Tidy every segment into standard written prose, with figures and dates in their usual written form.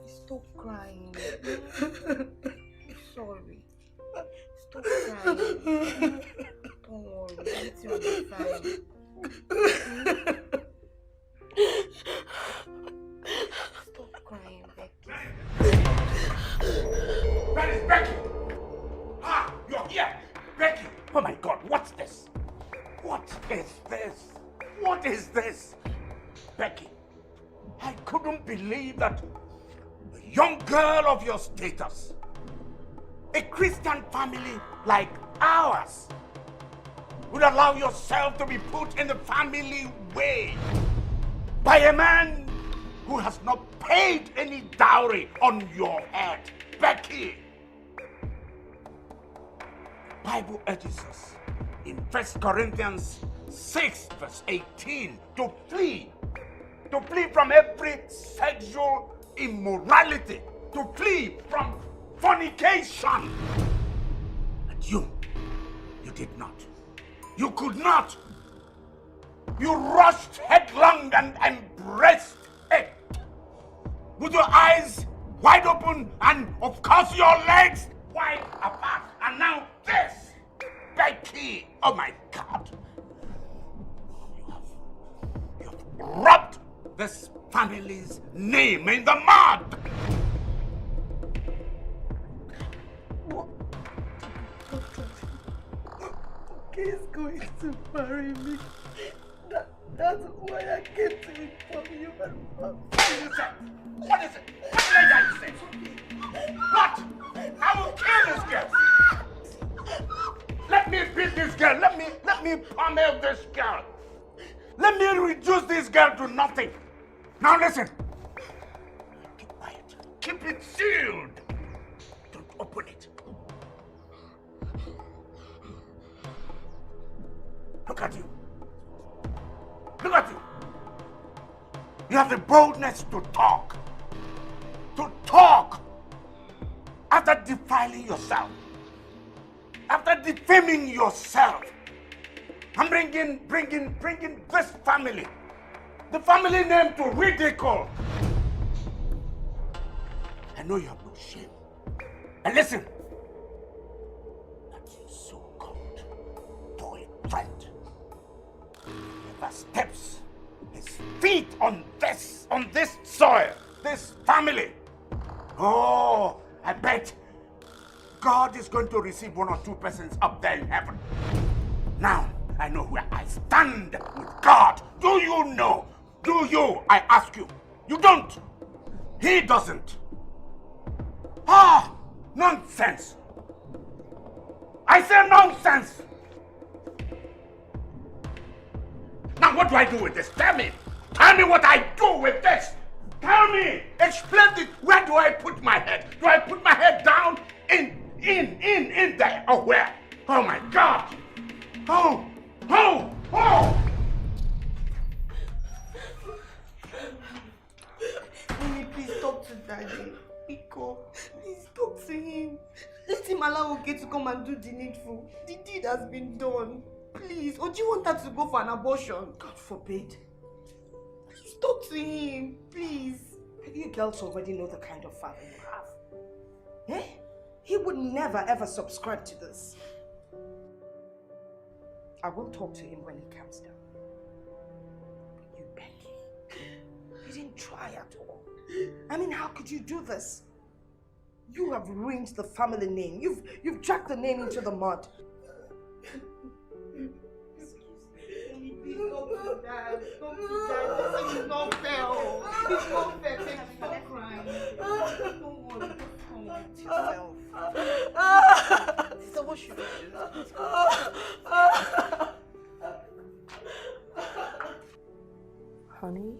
Stop crying. Sorry. Stop crying. Don't worry. Everything will be fine. Stop crying, Becky. That is Becky! Ah, you're here! Becky! Oh my God, what's this? What is this? What is this? Becky, I couldn't believe that a young girl of your status, a Christian family like ours, would allow yourself to be put in the family way by a man who has not paid any dowry on your head. Becky! Bible urges us in 1 Corinthians 6 verse 18 to flee from every sexual immorality, to flee from fornication. But you did not. You could not. You rushed headlong and embraced it with your eyes wide open and, of course, your legs wide apart. And now this, Becky, oh my God. You have rubbed this family's name in the mud. What? He's going to marry me. That's why I came to inform you. What did you say? What is it? What did I say? What? I will kill this girl. Let me beat this girl. Let me pummel this girl. Let me reduce this girl to nothing. Now listen. Keep quiet. Keep it sealed. Don't open it. Look at you. Look at you. You have the boldness to talk. To talk after defiling yourself. After defaming yourself. I'm bringing this family, the family name, to ridicule. I know you have no shame. And listen, that you so-called boyfriend never steps his feet on this soil, this family. Oh, I bet God is going to receive 1 or 2 persons up there in heaven. Now, I know where I stand with God. Do you know? Do you? I ask you. You don't. He doesn't. Ah, nonsense. I say nonsense. Now what do I do with this? Tell me. Tell me what I do with this. Tell me. Explain it. Where do I put my head? Do I put my head down in there? Or where? Oh my God. Oh. Mommy, please talk to Daddy. Iko, please talk to him. Let him allow Oke to come and do the needful. The deed has been done. Please. Or do you want her to go for an abortion? God forbid. Please talk to him. Please. You girls already know the kind of father you have. Eh? He would never ever subscribe to this. I will talk to him when he comes down. But you, Becky, you didn't try at all. I mean, how could you do this? You have ruined the family name. You've dragged the name into the mud. Please don't do that. Don't do that. This is not fair. It's not fair. Baby, stop crying. Don't worry. Just come with yourself. Sister, what should we do? Honey,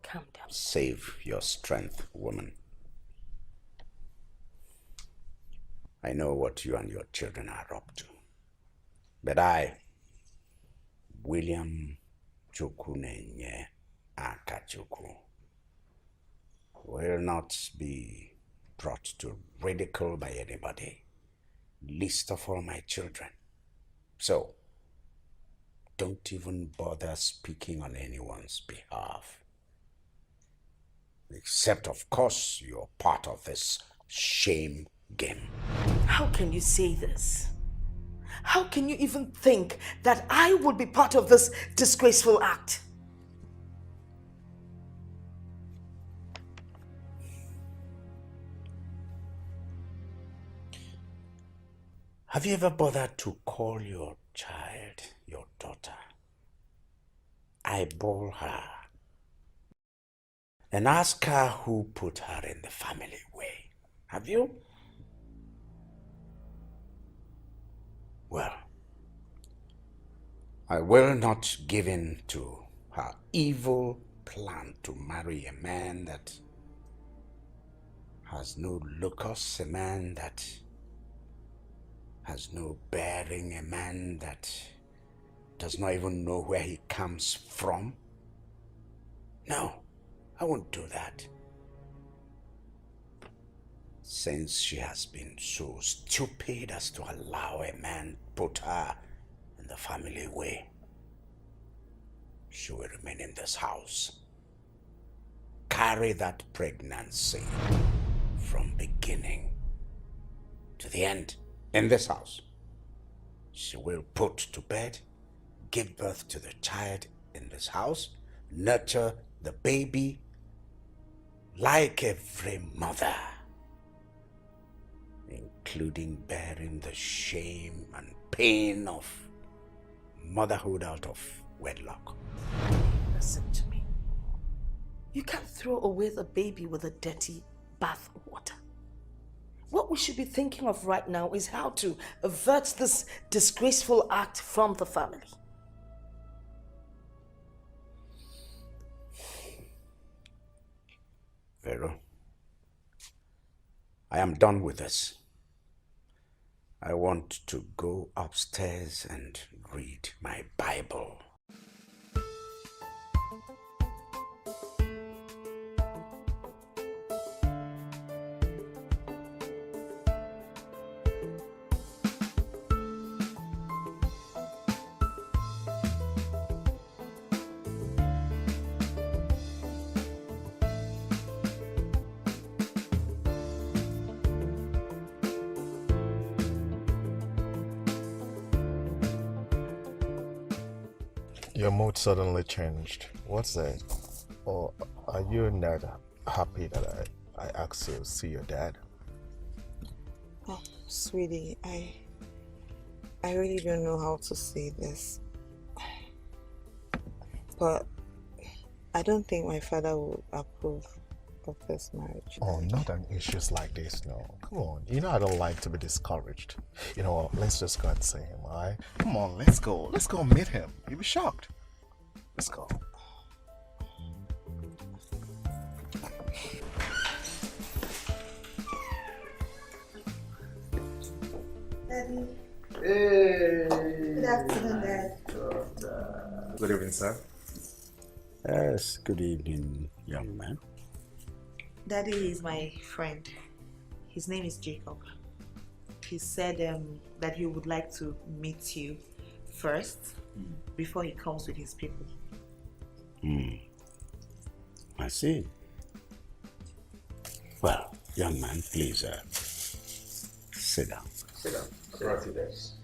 calm down. Save your strength, woman. I know what you and your children are up to. But I, William Chukunenye Akachuku, will not be brought to ridicule by anybody, least of all my children. So, don't even bother speaking on anyone's behalf. Except, of course, you're part of this shame game. How can you say this? How can you even think that I would be part of this disgraceful act? Have you ever bothered to call your child, your daughter, eyeball her, and ask her who put her in the family way? Have you? Well, I will not give in to her evil plan to marry a man that has no locus, a man that has no bearing, a man that does not even know where he comes from. No, I won't do that. Since she has been so stupid as to allow a man put her in the family way, she will remain in this house. Carry that pregnancy from beginning to the end in this house. She will put to bed, give birth to the child in this house, nurture the baby like every mother, including bearing the shame and pain of motherhood out of wedlock. Listen to me. You can't throw away the baby with a dirty bath water. What we should be thinking of right now is how to avert this disgraceful act from the family. Vero, I am done with this. I want to go upstairs and read my Bible. Your mood suddenly changed. What's that? Or are you not happy that I asked you to see your dad? Oh, sweetie, I really don't know how to say this. But I don't think my father would approve of this marriage. Oh, not on issues like this, no. Come on, you know I don't like to be discouraged. You know what, let's just go and see him, alright? Come on, let's go. Let's go meet him. You'll be shocked. Let's go. Daddy. Hey! Good afternoon, Dad. Good evening, sir. Yes, good evening, young man. Daddy is my friend. His name is Jacob. He said that he would like to meet you first before he comes with his people. I see. Well, young man, please sit down. Sit down. I brought you this.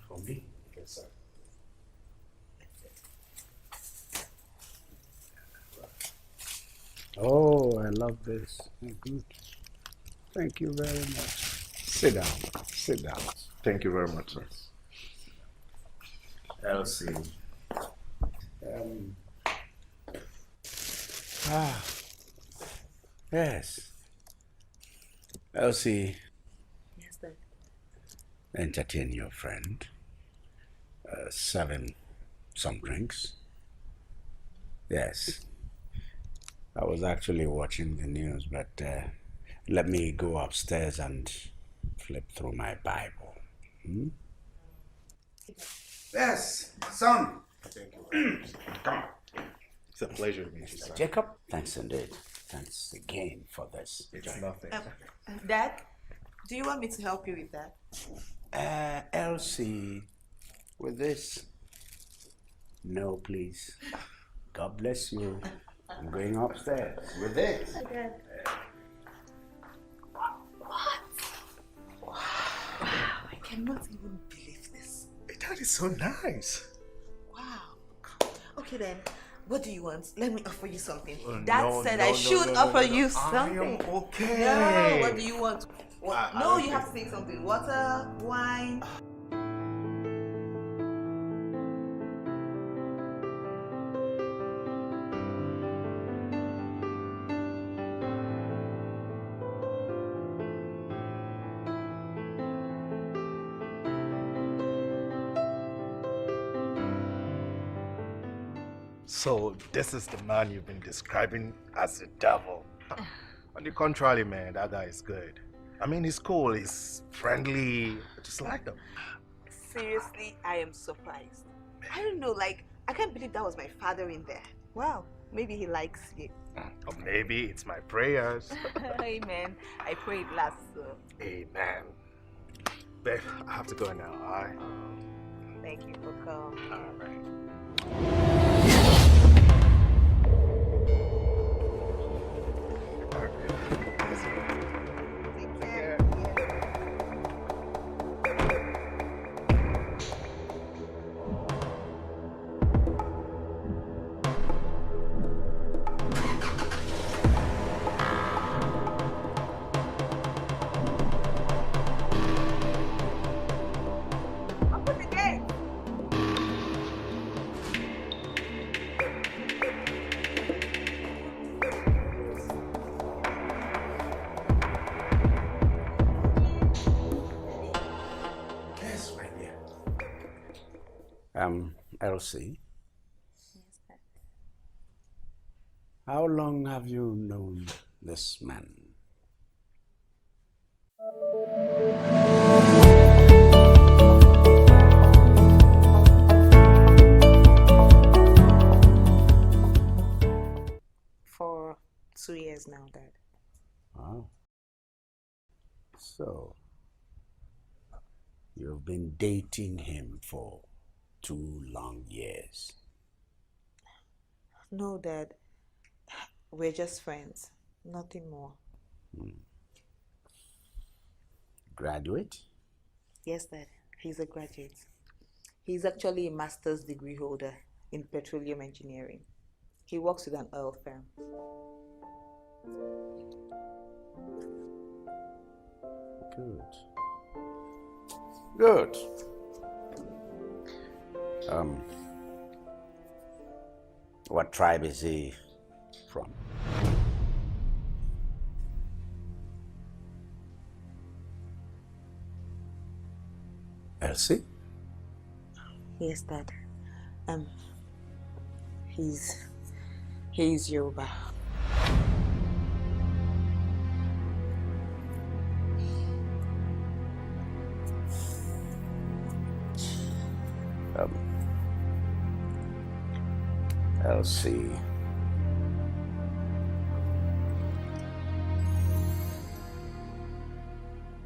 For me? Yes, sir. Oh, I love this. Good. Thank you very much. Sit down. Sit down. Thank you very much, sir. Elsie. Yes. Elsie, Yes, Dad. entertain your friend. Serve him some drinks. Yes. I was actually watching the news, but let me go upstairs and flip through my Bible. Yes, son. Thank you. Come on. It's a pleasure to meet you, sir. Jacob, thanks indeed. Thanks again for this. It's nothing. Dad, do you want me to help you with that? Elsie, with this No, please. God bless you. I'm going upstairs with this. Wow, I cannot even believe this. That is so nice. Wow. Okay then, what do you want? Let me offer you something. Oh, Dad no, said no, I no, should no, no, offer no, no. you I something. am okay. No, what do you want? No, I you have to take something. Water, wine. So this is the man you've been describing as the devil. On the contrary, man, that guy is good. I mean, he's cool, he's friendly, just like him. Seriously, I am surprised. I don't know, like, I can't believe that was my father in there. Wow, maybe he likes you. Or maybe it's my prayers. Amen. I pray it lasts. Amen. Babe, I have to go now, alright? Thank you for coming. Alright. Take care. Open the gate. Yes, my dear. Elsie, Yes, Dad. how long have you known this man? For 2 years now, Dad. Oh. So, you've been dating him for 2 long years. No, Dad. We're just friends. Nothing more. Graduate? Yes, Dad. He's a graduate. He's actually a master's degree holder in petroleum engineering. He works with an oil firm. Good. Good. What tribe is he from? Elsie? Yes, Dad. He's Yoruba. Elsie.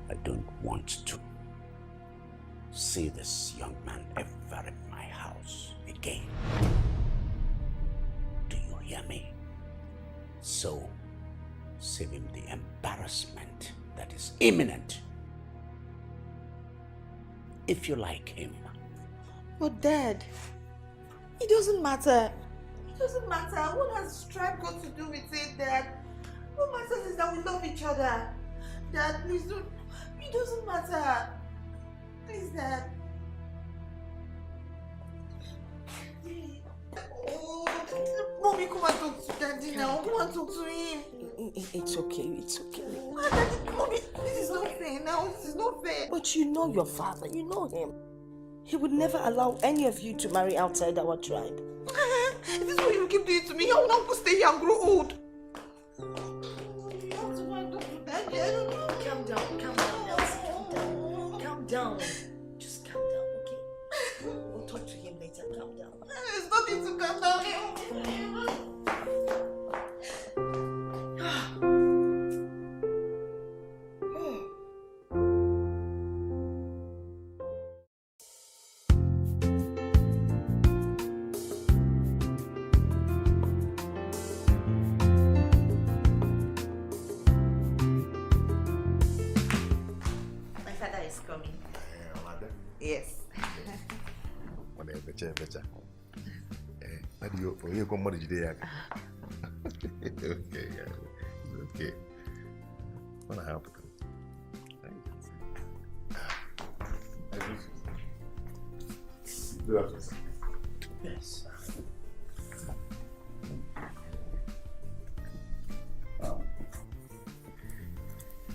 I don't want to see this young man ever in my house again. Do you hear me? So, save him the embarrassment that is imminent. If you like him. But Dad, it doesn't matter. It doesn't matter. What has tribe got to do with it, Dad? What matters is that we love each other. Dad, please don't. It doesn't matter. Please, Dad. Oh, Mommy, come and talk to Daddy now. Come and talk to him. It's okay, it's okay. Daddy, Mommy, this is not fair now. This is not fair. But you know your father, you know him. He would never allow any of you to marry outside our tribe. This is what you keep doing to me. I will not stay here and grow old. Calm down, Elsie, calm down. Calm down. Just calm down, okay? We'll talk to him later, calm down. There's nothing to calm down. better. That you for you come today. Okay, okay. Wanna help? Yes.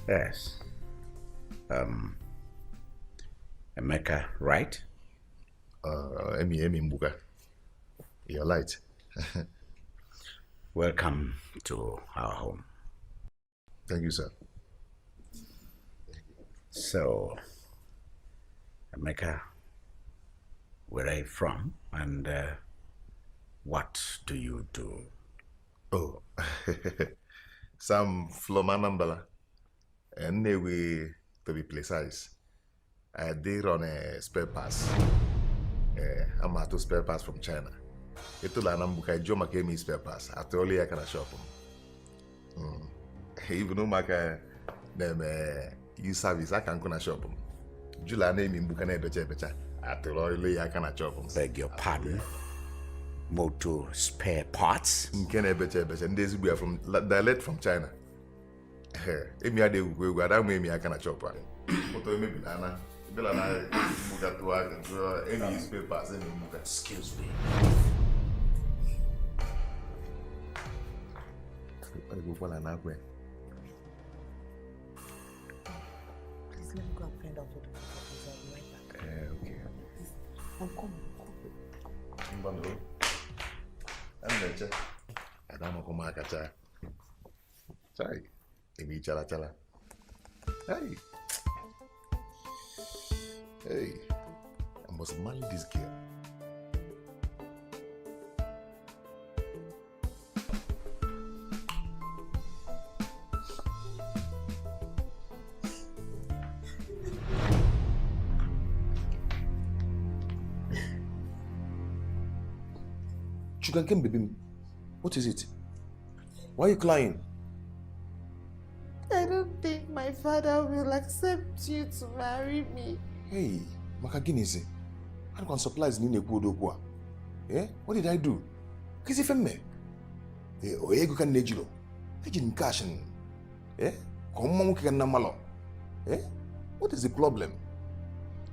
Yes. Emeka, right? Emi Mbuga. You're light. Welcome to our home. Thank you, sir. So, Emeka, where are you from and what do you do? Oh, Sam Flomanambala. And we, to be precise, I did run a spare pass. I'm at to spare pass from China. Ito la nambuka Joma gave me spare pass. After all, I can shop them. Even though I them use service, I can go shop them. Jula name in Bukane becha. After all, I can shop them. Beg your pardon. Motor spare parts? Nkene becha. And this we are from direct from China. Emi ade ugwe ada mu emi aka na chop a. Moto emi bilana. Bilana muka to aga any papers any muka. Excuse me. I go for na kwe. Please let me go and find out what the fuck is. I'll be right back. Okay. I'm coming. Mbando. Amneche. Adama ko makacha. Sai. Emi chala. Hey. I must marry this girl. Sugarcane baby, what is it? Why are you crying? I don't think my father will accept you to marry me. Hey, Makaginese, I don't supplies Nine Kudo. Eh? What did I do? Kiss if me. Eh, Oego can Nejilo. I didn't cash. Eh? Come on, can Namalo. Eh? What is the problem?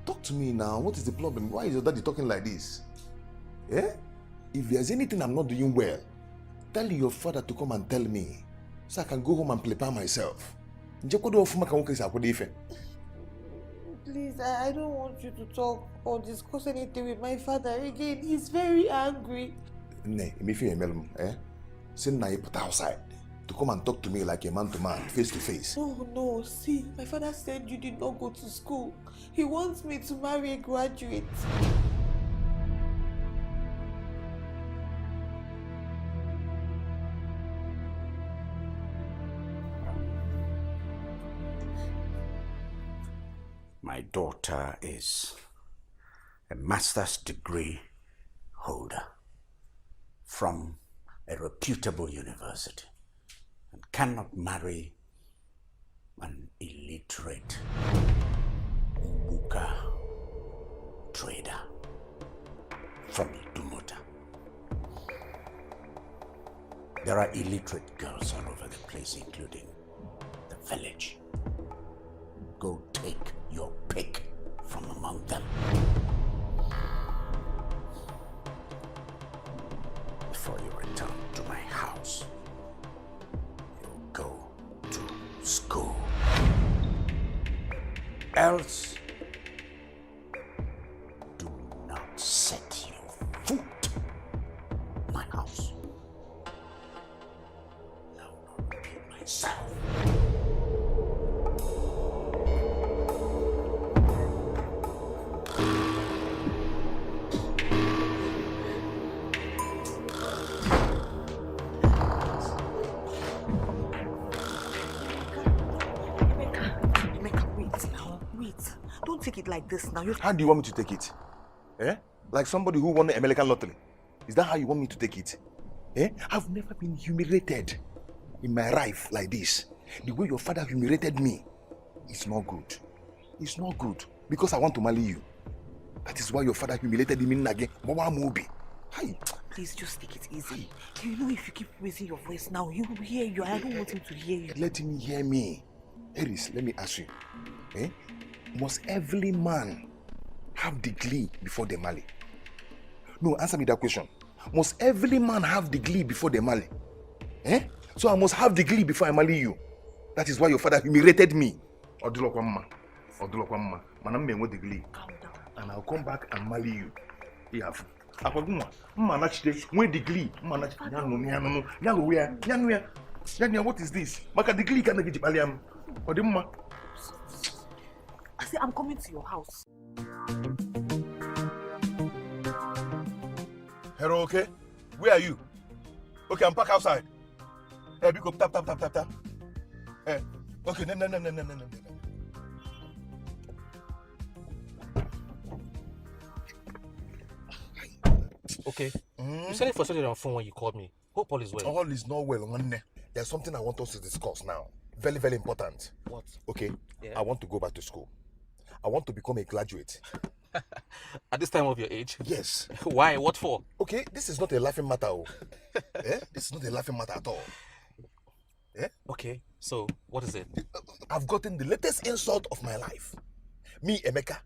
Talk to me now. What is the problem? Why is your daddy talking like this? Eh? If there's anything I'm not doing well, tell your father to come and tell me, so I can go home and prepare myself. Please, I don't want you to talk or discuss anything with my father again. He's very angry. Ne, if you eh? Send na put outside to come and talk to me like a man to man, face to face. No, see, my father said you did not go to school. He wants me to marry a graduate. My daughter is a master's degree holder from a reputable university and cannot marry an illiterate Ubuka trader from Idumota. There are illiterate girls all over the place, including the village. Go take your pick from among them. Before you return to my house, you go to school. Else, do not set your foot in my house. I will not repeat myself. Take it like this now. How do you want me to take it? Eh? Like somebody who won the American lottery. Is that how you want me to take it? Eh? I've never been humiliated in my life like this. The way your father humiliated me, it's not good. It's not good because I want to marry you. That is why your father humiliated him in Nage. Mama Mobi. Hi. Please just take it easy. You know if you keep raising your voice now, he will hear you. I don't want him to hear you. Let him hear me. Eris, let me ask you. Must every man have the glee before they marry? No, answer me that question. Must every man have the glee before they marry? So I must have the glee before I marry you. That is why your father humiliated me. Odulokwa mma. Manam with the glee. Calm down. And I'll come back and marry you. Yafu. Apaguma. Mma nachide. When the glee. Mma nachide. Yanu, what is this? Maka the glee can't get Paliam. Odimma. I say I'm coming to your house. Hello, okay? Where are you? Okay, I'm back outside. Hey, big up, tap. Hey, okay, no. Okay. You said it frustrated on the phone when you called me. Hope all is well. All is not well, Nwanne. There's something I want us to discuss now. Very, very important. What? Okay, Yeah. I want to go back to school. I want to become a graduate. At this time of your age? Yes. Why? What for? Okay, this is not a laughing matter. This is not a laughing matter at all. Okay, so what is it? I've gotten the latest insult of my life. Me, Emeka,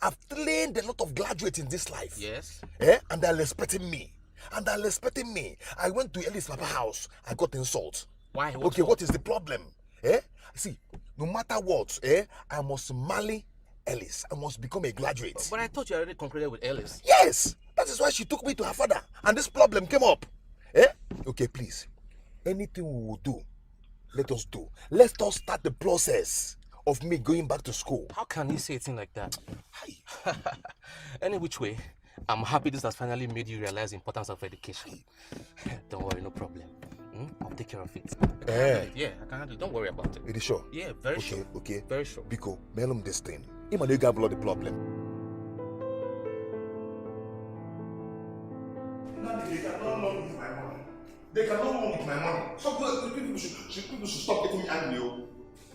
I've trained a lot of graduates in this life. Yes. And they're respecting me. I went to Ellie's Papa house. I got insult. Why? What is the problem? See, no matter what, I must marry Ellis. I must become a graduate. But I thought you already concluded with Ellis. Yes! That is why she took me to her father. And this problem came up. Okay, please. Anything we will do, let us do. Let us start the process of me going back to school. How can you say a thing like that? Any which way, I'm happy this has finally made you realize the importance of education. Don't worry, no problem. I'll take care of it. Yeah, I can handle it. Don't worry about it. Are you sure? Yeah, very sure. Okay. Very sure. Biko, mail him this thing. He might have the problem. They cannot run with my money. So people should stop getting me angry.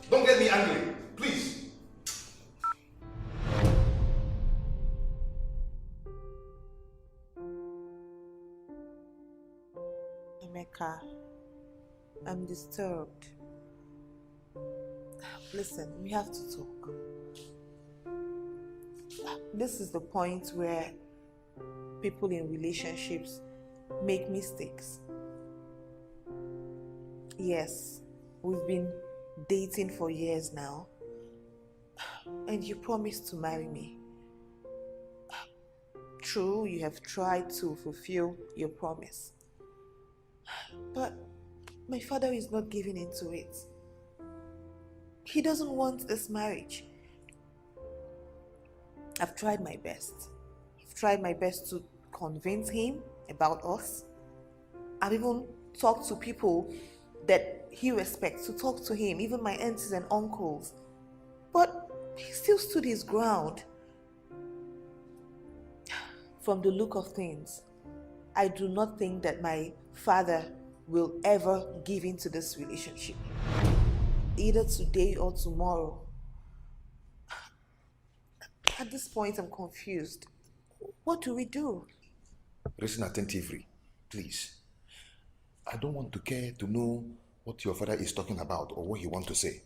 Don't get me angry, please. Emeka, I'm disturbed. Listen, we have to talk. This is the point where people in relationships make mistakes. Yes, we've been dating for years now, and you promised to marry me. True, you have tried to fulfill your promise, but my father is not giving into it. He doesn't want this marriage. I've tried my best. I've tried my best to convince him about us. I've even talked to people that he respects to talk to him, even my aunts and uncles. But he still stood his ground. From the look of things, I do not think that my father will ever give into this relationship. Either today or tomorrow. At this point, I'm confused. What do we do? Listen attentively, please. I don't want to care to know what your father is talking about or what he wants to say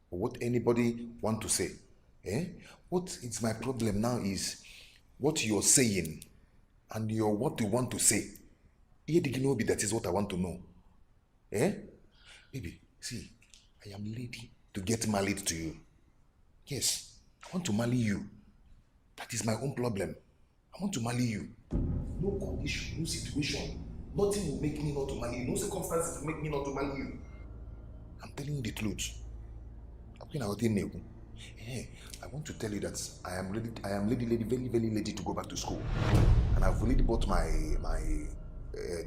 or what anybody want to say. What is my problem now is what you're saying and what you want to say. That is what I want to know. Baby, see, I am ready to get married to you. Yes, I want to marry you. That is my own problem. I want to marry you. No condition, no situation. Nothing will make me not to marry you. No circumstances will make me not to marry you. I'm telling you the truth. I want to tell you that I am ready, very, very ready to go back to school. And I've already bought my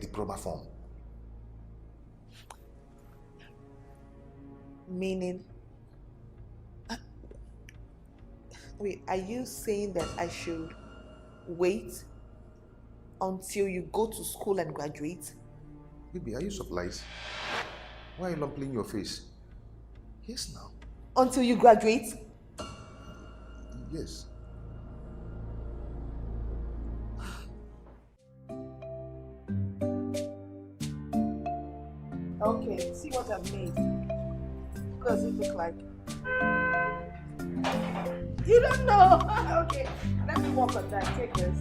diploma form. Meaning? Wait, are you saying that I should wait until you go to school and graduate? Baby, are you surprised? Why are you not playing your face? Yes, now. Until you graduate? Yes. Okay, see what I've made. What does it look like? You don't know? Okay, let me work on that. Take this.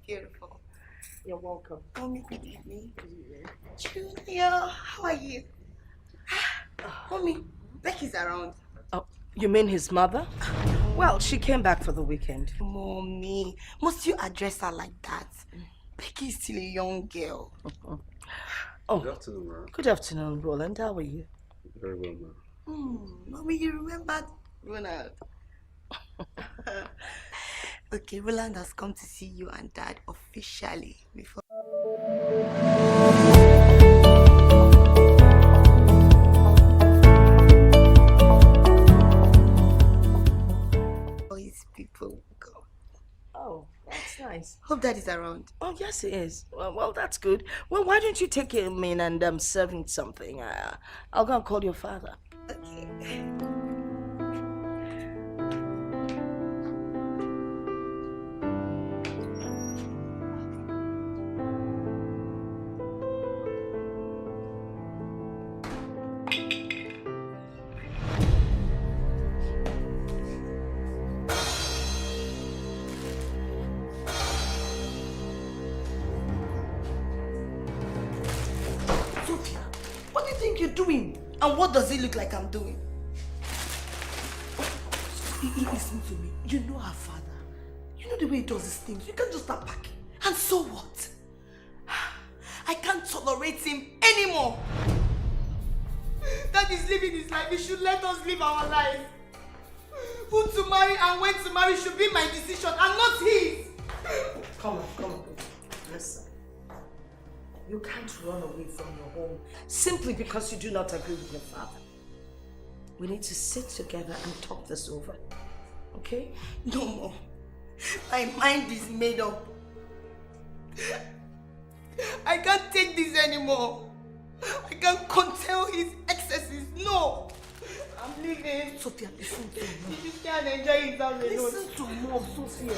Beautiful. You're welcome. Mommy, good evening. Good evening. Junior, how are you? Mommy, Becky's around. Oh, you mean his mother? Well, she came back for the weekend. Mommy, must you address her like that? Becky's still a young girl. Oh, Good afternoon, ma'am. good afternoon, Roland. How are you? Very well, ma'am. Mommy, you remembered Ronald? Okay, Roland has come to see you and Dad officially before. His people go. Oh, that's nice. Hope Dad is around. Oh, yes, it is. Well, that's good. Well, why don't you take him in and serve him something? I'll go and call your father. Okay. Sophia, what do you think you're doing? And what does it look like I'm doing? Listen to me. You know our father. You know the way he does his things. You can't just start packing. And so what? I can't tolerate him anymore. Dad is living his life. He should let us live our life. Who to marry and when to marry should be my decision and not his. Come on. Listen. You can't run away from your home simply because you do not agree with your father. We need to sit together and talk this over. Okay? No more. My mind is made up. I can't take this anymore. I can't control his excesses. No. I'm leaving. Sophia, listen to me. You can't enjoy his house alone. Listen to Mom, Sophia.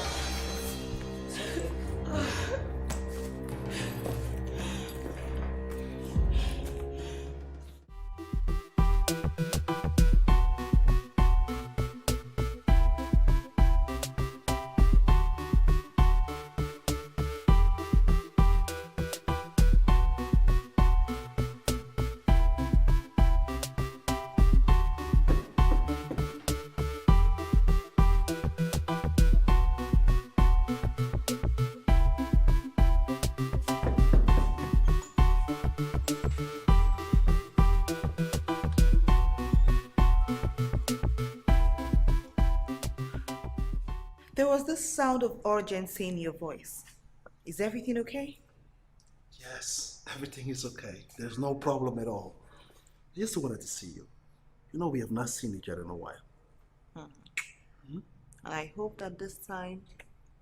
There was this sound of urgency in your voice. Is everything okay? Yes, everything is okay. There's no problem at all. I just wanted to see you. You know, we have not seen each other in a while. I hope that this time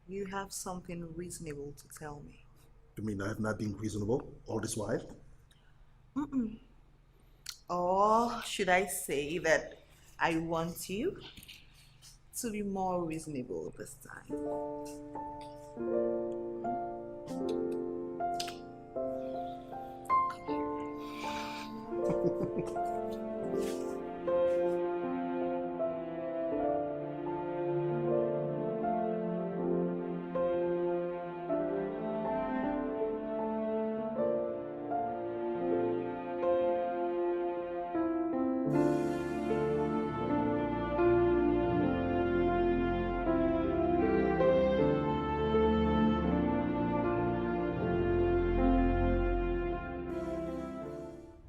you have something reasonable to tell me. You mean I have not been reasonable all this while? Or should I say that I want you to be more reasonable this time?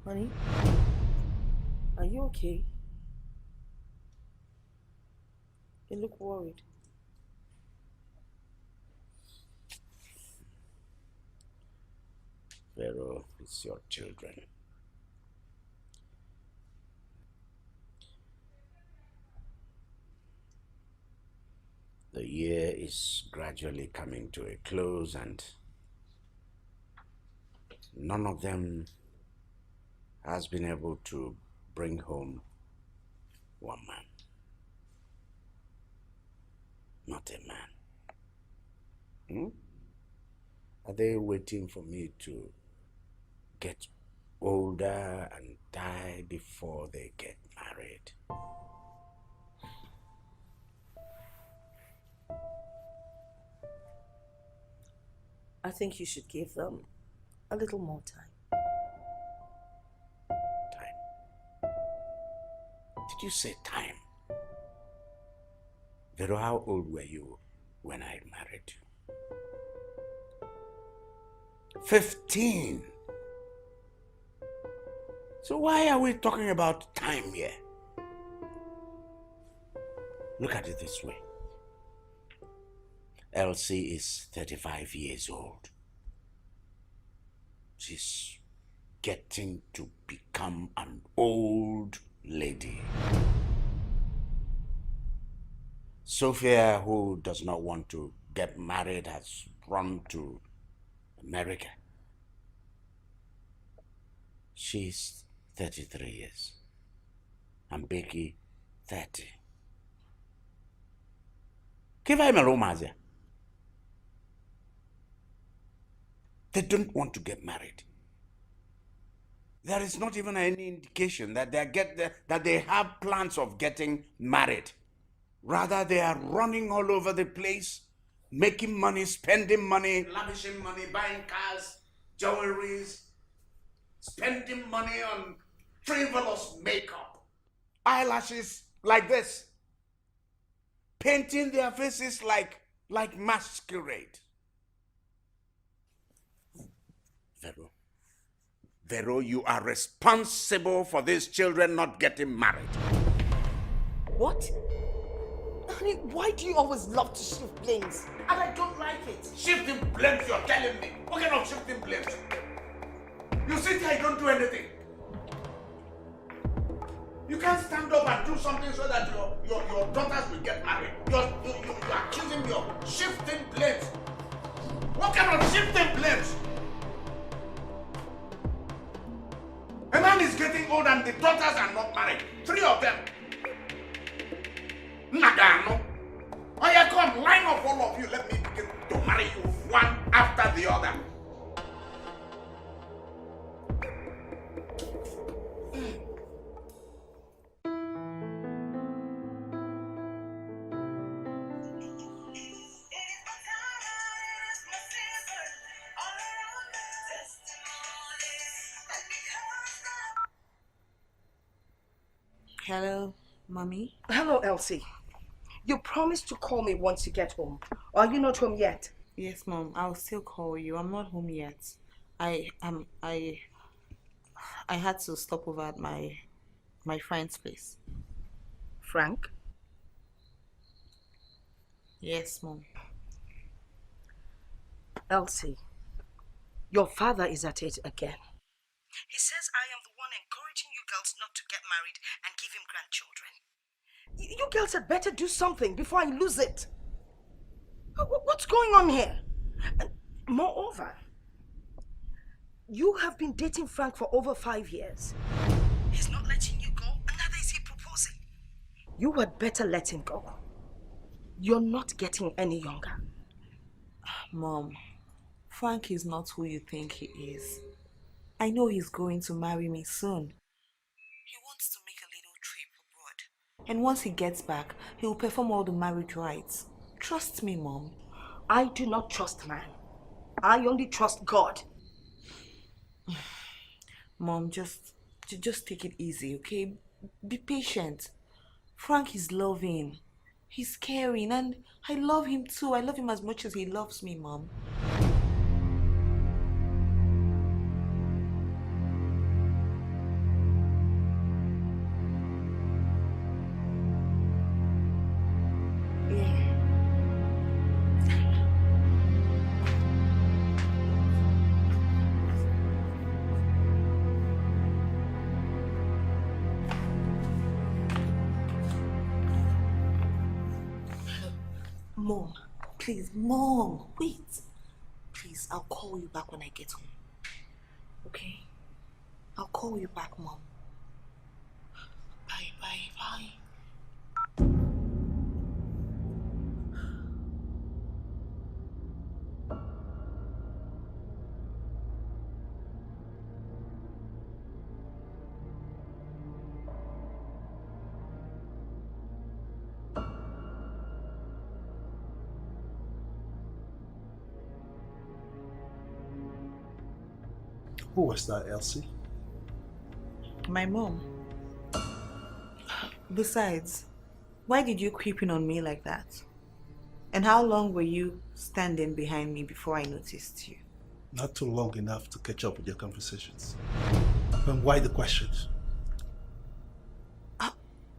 Honey, are you okay? You look worried. Vero, it's your children. The year is gradually coming to a close and none of them has been able to bring home one man. Not a man. Are they waiting for me to get older and die before they get married? I think you should give them a little more time. Time. Did you say time? Vero, how old were you when I married you? 15. So why are we talking about time here? Look at it this way. Elsie is 35 years old. She's getting to become an old lady. Sophia, who does not want to get married, has run to America. She's 33 years. And Becky, 30. Give him a romance. They don't want to get married. There is not even any indication that they have plans of getting married. Rather, they are running all over the place, making money, spending money, lavishing money, buying cars, jewelries, spending money on frivolous makeup, eyelashes like this, painting their faces like masquerade. Vero, you are responsible for these children not getting married. What? Honey, why do you always love to shift blames? And I don't like it. Shifting blames, you're telling me? What kind of shifting blames? You sit here, you don't do anything. You can't stand up and do something so that your daughters will get married. You're accusing me of shifting blames. What kind of shifting blames? A man is getting old and the daughters are not married. 3 of them. Nagano. Oh yeah, come, line up all of you. Let me begin to marry you one after the other. Hello, Mommy. Hello, Elsie. You promised to call me once you get home. Are you not home yet? Yes, Mom. I'll still call you. I'm not home yet. I had to stop over at my friend's place. Frank? Yes, Mom. Elsie, your father is at it again. He says I am the one encouraging you girls not to get married and give him grandchildren. You girls had better do something before I lose it. What's going on here? And moreover, you have been dating Frank for over 5 years. He's not letting you go, and neither is he proposing. You had better let him go. You're not getting any younger. Mom, Frank is not who you think he is. I know he's going to marry me soon. He wants to make a little trip abroad. And once he gets back, he will perform all the marriage rites. Trust me, Mom. I do not trust man. I only trust God. Mom, just take it easy, okay? Be patient. Frank is loving. He's caring, and I love him too. I love him as much as he loves me, Mom. Mom, please, Mom, wait. Please, I'll call you back when I get home. Okay? I'll call you back, Mom. Bye, bye, bye. Who was that, Elsie? My mom. Besides, why did you creep in on me like that? And how long were you standing behind me before I noticed you? Not too long enough to catch up with your conversations. And why the questions?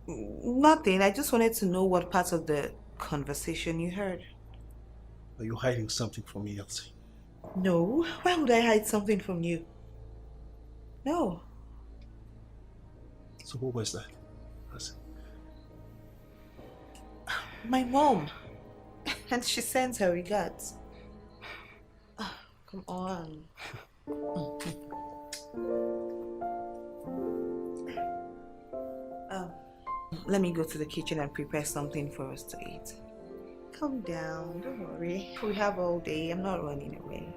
Nothing. I just wanted to know what part of the conversation you heard. Are you hiding something from me, Elsie? No. Why would I hide something from you? No. So who was that, Elsie? My mom. And she sends her regards. Come on. Let me go to the kitchen and prepare something for us to eat. Calm down, don't worry. We have all day. I'm not running away.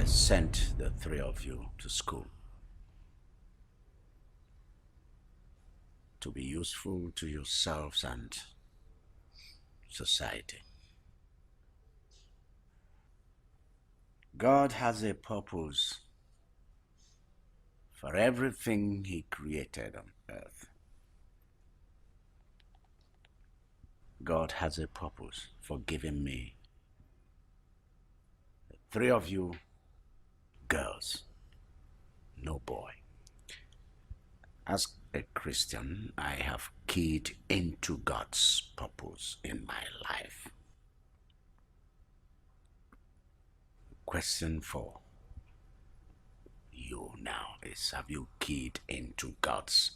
Sent the three of you to school to be useful to yourselves and society. God has a purpose for everything He created on earth. God has a purpose for giving me the three of you girls, no boy. As a Christian, I have keyed into God's purpose in my life. Question for you now is, have you keyed into God's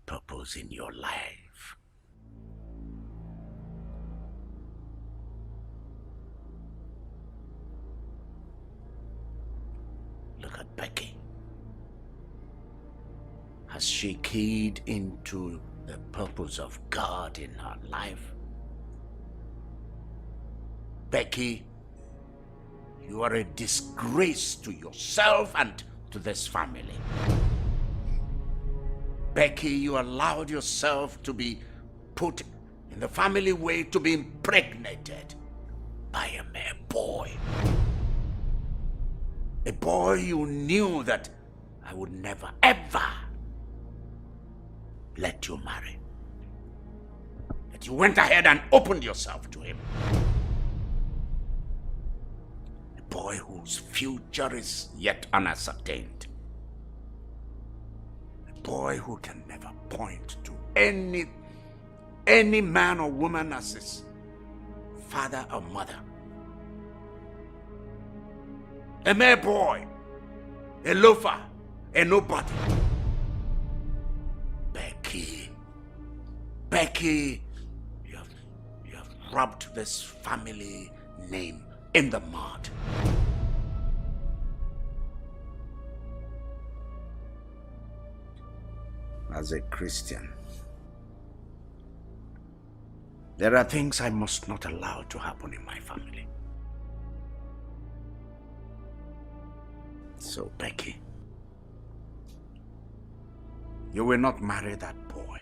purpose in your life? Look at Becky. Has she keyed into the purpose of God in her life? Becky, you are a disgrace to yourself and to this family. Becky, you allowed yourself to be put in the family way to be impregnated by a mere boy. A boy you knew that I would never, ever let you marry. That you went ahead and opened yourself to him. A boy whose future is yet unascertained. A boy who can never point to any man or woman as his father or mother. A mere boy, a loafer, a nobody. Becky, you have rubbed this family name in the mud. As a Christian, there are things I must not allow to happen in my family. So, Becky, you will not marry that boy.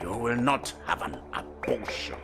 You will not have an abortion.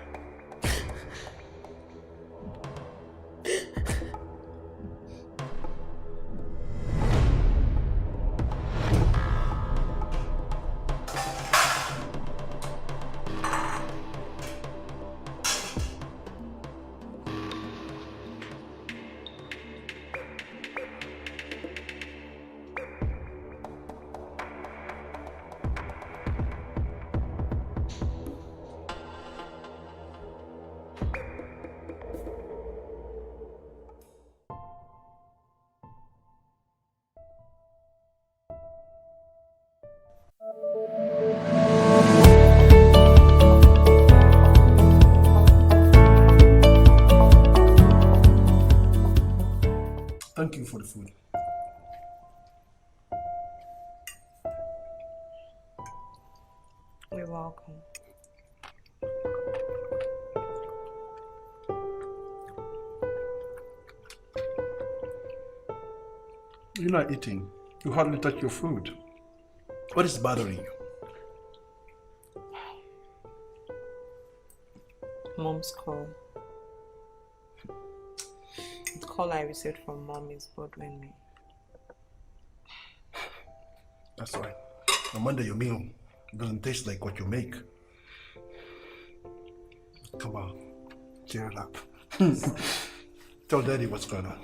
Thank you for the food. You're welcome. You're not eating. You hardly touch your food. What is bothering you? Mom's call. The call I received from Mom is bothering me. That's right. No wonder your meal doesn't taste like what you make. Come on, cheer it up. Tell Daddy what's going on.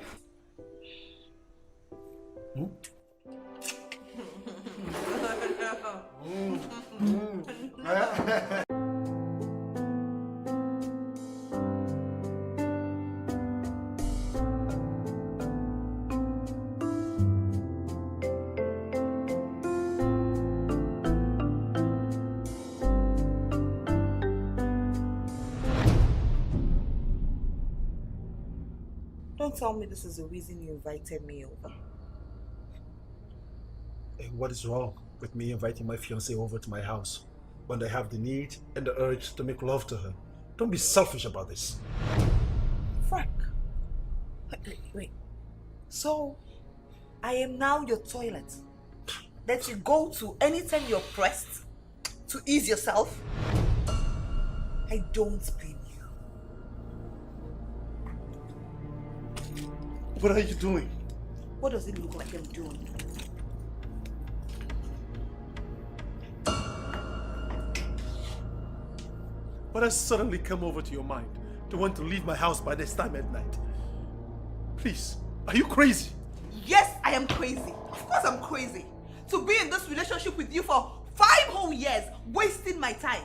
Don't tell me this is the reason you invited me over. Hey, what is wrong with me inviting my fiancée over to my house when I have the need and the urge to make love to her? Don't be selfish about this. Frank, wait. So, I am now your toilet that you go to anytime you're pressed to ease yourself? I don't blame you. What are you doing? What does it look like I'm doing? What has suddenly come over to your mind to want to leave my house by this time at night? Please, are you crazy? Yes, I am crazy. Of course I'm crazy. To be in this relationship with you for 5 whole years, wasting my time.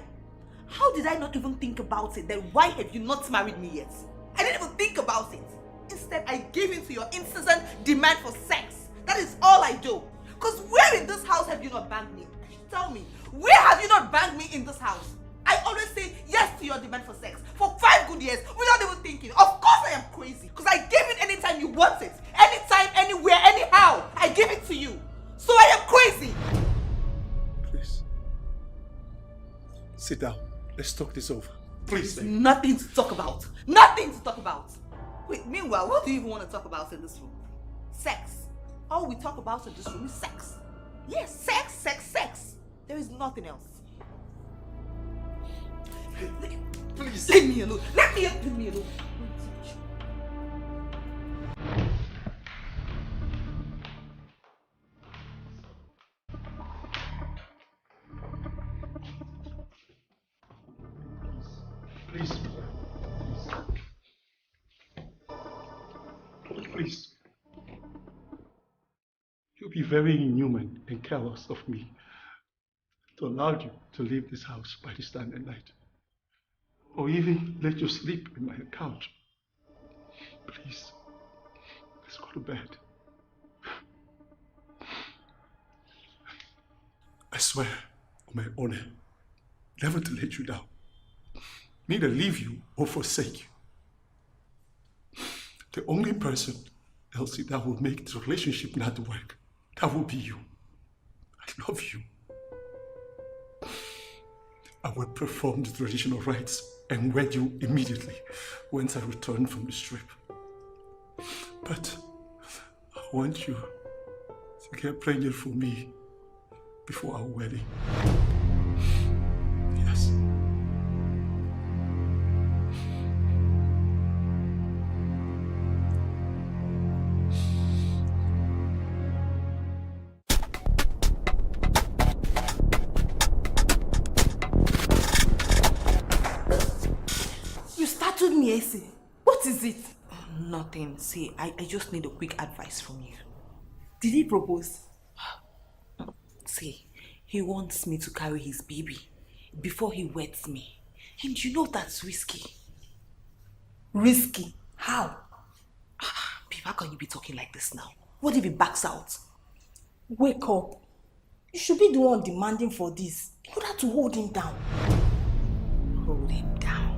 How did I not even think about it? Then why have you not married me yet? I didn't even think about it. Instead, I gave in to your incessant demand for sex. That is all I do. Because where in this house have you not banged me? Tell me, where have you not banged me in this house? I always say yes to your demand for sex for 5 good years without even thinking. Of course I am crazy. Because I give it anytime you want it. Anytime, anywhere, anyhow. I give it to you. So I am crazy. Please. Sit down. Let's talk this over. Please. There's nothing to talk about. Nothing to talk about. Wait, meanwhile, what do you even want to talk about in this room? Sex. All we talk about in this room is sex. Yes, sex, sex, sex. There is nothing else. Please. Leave me alone. Leave me alone. Please. Please. You'll be very inhuman and careless of me to allow you to leave this house by this time at night. Or even let you sleep in my couch. Please. Let's go to bed. I swear on my honor never to let you down. Neither leave you or forsake you. The only person, Elsie, that will make the relationship not work, that will be you. I love you. I will perform the traditional rites and wed you immediately once I return from the strip. But I want you to get pregnant for me before our wedding. Yes. You startled me, Ese. What is it? Nothing. See, I just need a quick advice from you. Did he propose? See, he wants me to carry his baby before he weds me. And you know that's risky. Risky? How? Babe, how can you be talking like this now? What if he backs out? Wake up. You should be the one demanding for this in order to hold him down. Hold him down?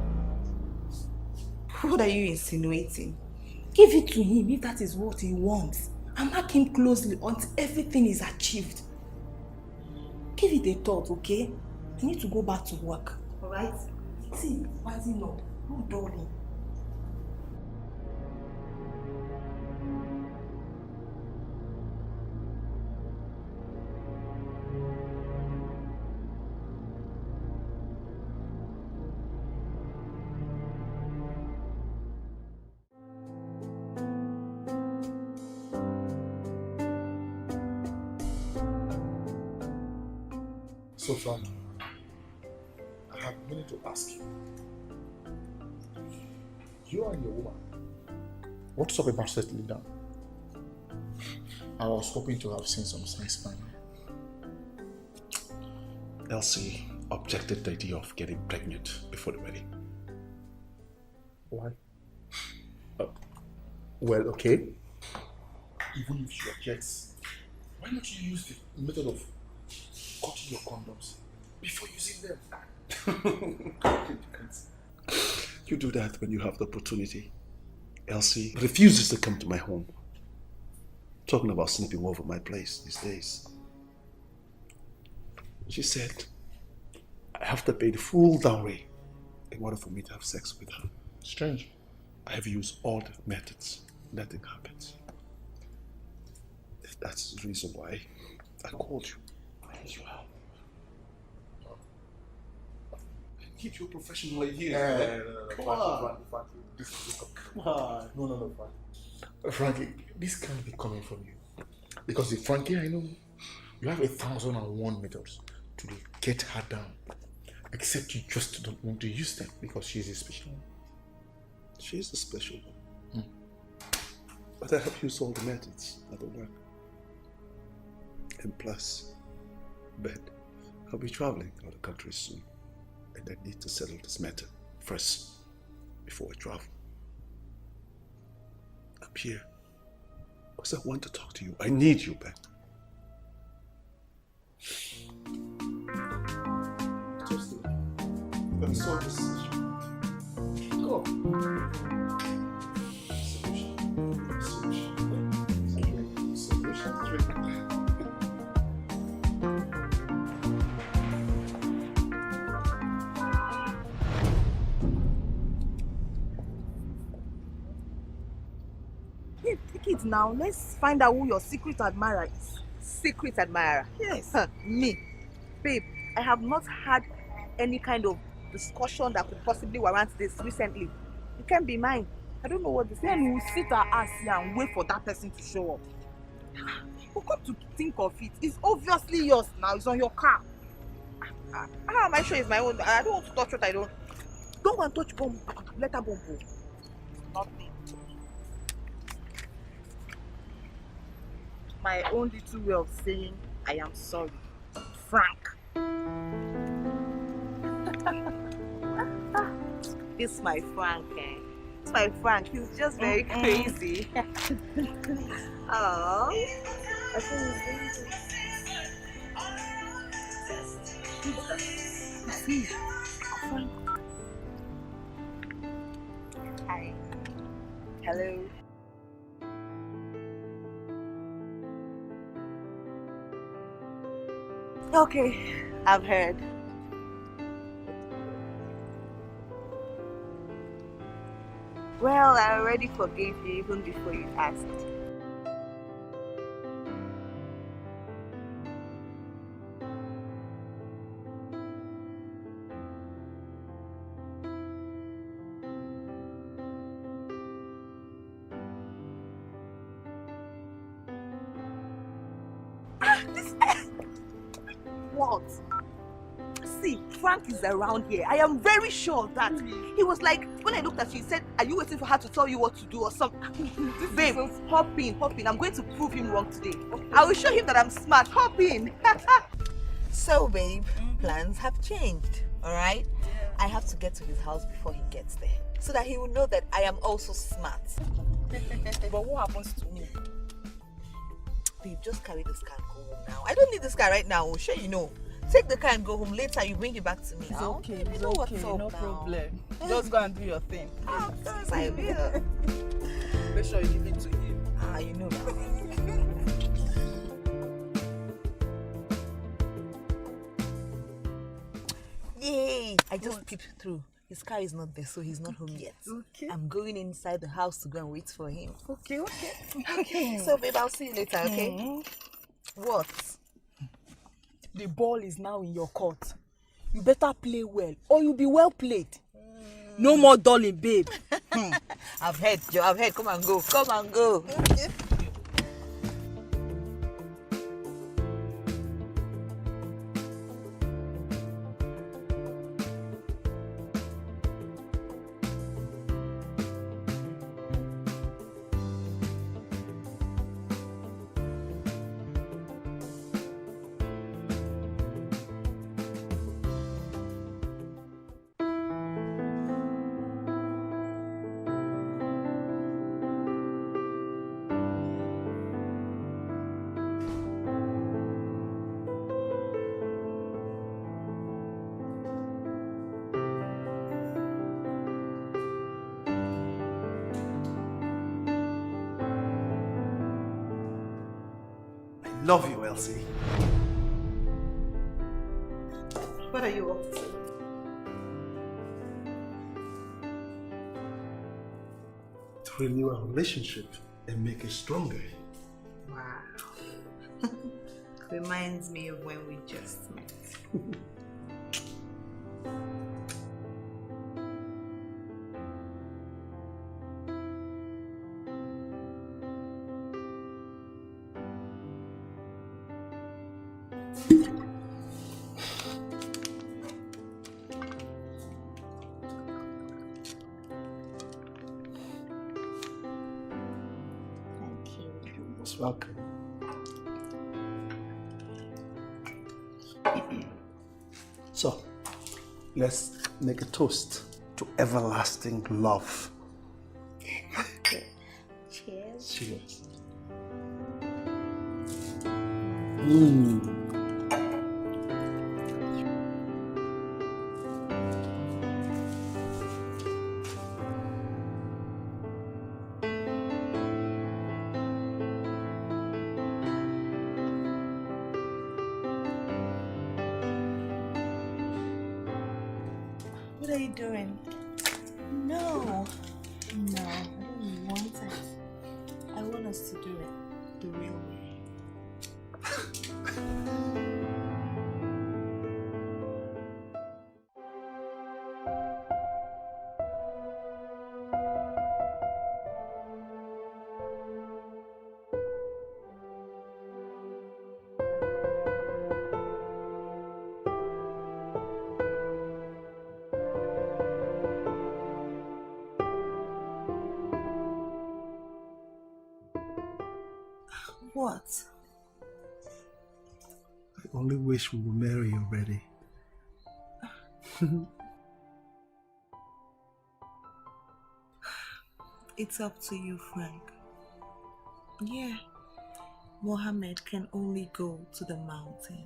What are you insinuating? Give it to him if that is what he wants. And mark him closely until everything is achieved. Give it a thought, okay? I need to go back to work. Alright? See, rising up. Don't dull him. So, Frankie, I have a minute to ask you. You and your woman, what's up about settling down? I was hoping to have seen some signs by now. Elsie objected to the idea of getting pregnant before the wedding. Why? Well, okay. Even if she objects, why not you use the method of cutting your condoms before using them? You do that when you have the opportunity. Elsie refuses to come to my home. Talking about sleeping over my place these days. She said, I have to pay the full dowry in order for me to have sex with her. Strange. I have used all the methods. Nothing happens. That's the reason why I called you. I need your help. Keep your professional here. Come on. No, Frankie. Frankie, this can't be coming from you. Because if Frankie, I know, you have 1,001 methods to get her down. Except you just don't want to use them because she's a special one. She's a special one. But I have used all the methods that don't work. And plus, Ben, I'll be traveling out of the country soon. And I need to settle this matter first before I travel. I'm here because I want to talk to you. I need you, Ben. Just do it. Let me solve this issue. Go. Hey, take it now. Let's find out who your secret admirer is. Secret admirer? Yes. Me? Babe, I have not had any kind of discussion that could possibly warrant this recently. It can't be mine. I don't know what this is. Then we'll sit our ass here and wait for that person to show up. But come to think of it, it's obviously yours now. It's on your car. How am I sure it's my own? I don't want to touch what I don't. Don't go and touch bomb. Let her bomb go. Nothing. My own little way of saying I am sorry. Frank. This my Frank, eh? It's my Frank. He's just very crazy. Oh. Hi. Hello. Okay, I've heard. Well, I already forgave you even before you asked. What? See, Frank is around here. I am very sure of that. He was like, when I looked at you, he said, are you waiting for her to tell you what to do or something? Babe, hop in, hop in. I'm going to prove him wrong today. Okay. I will show him that I'm smart. Hop in. So, babe, plans have changed, all right? Yeah. I have to get to his house before he gets there, so that he will know that I am also smart. But what happens to me? Babe, just carry this car and go home now. I don't need this car right now. Sure, you know. Take the car and go home. Later, you bring it back to me. It's now. okay, it's okay, no problem. Just go and do your thing. Of course I will. Make sure you give it to him. You know now. Yay! I just peeped through. His car is not there, so he's not home yet. Okay. I'm going inside the house to go and wait for him. Okay, okay. Okay. So, babe, I'll see you later, okay? What? The ball is now in your court. You better play well, or you'll be well played. No more darling, babe. I've heard, Joe. I've heard. Come and go. Come and go. Love you, Elsie. What are you up to? To renew our relationship and make it stronger. Wow. Reminds me of when we just met. Welcome. So, let's make a toast to everlasting love. Cheers. Cheers. What are you doing? No. No, I don't want it. I want us to do it the real way. What? I only wish we were married already. It's up to you, Frank. Yeah, Mohammed can only go to the mountain.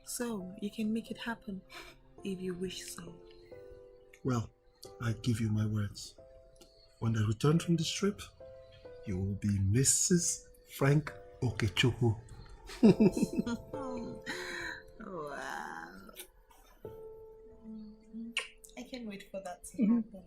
So, you can make it happen if you wish so. Well, I give you my words. When I return from this trip, you will be Mrs. Frank Okechukwu. Wow. I can't wait for that to happen.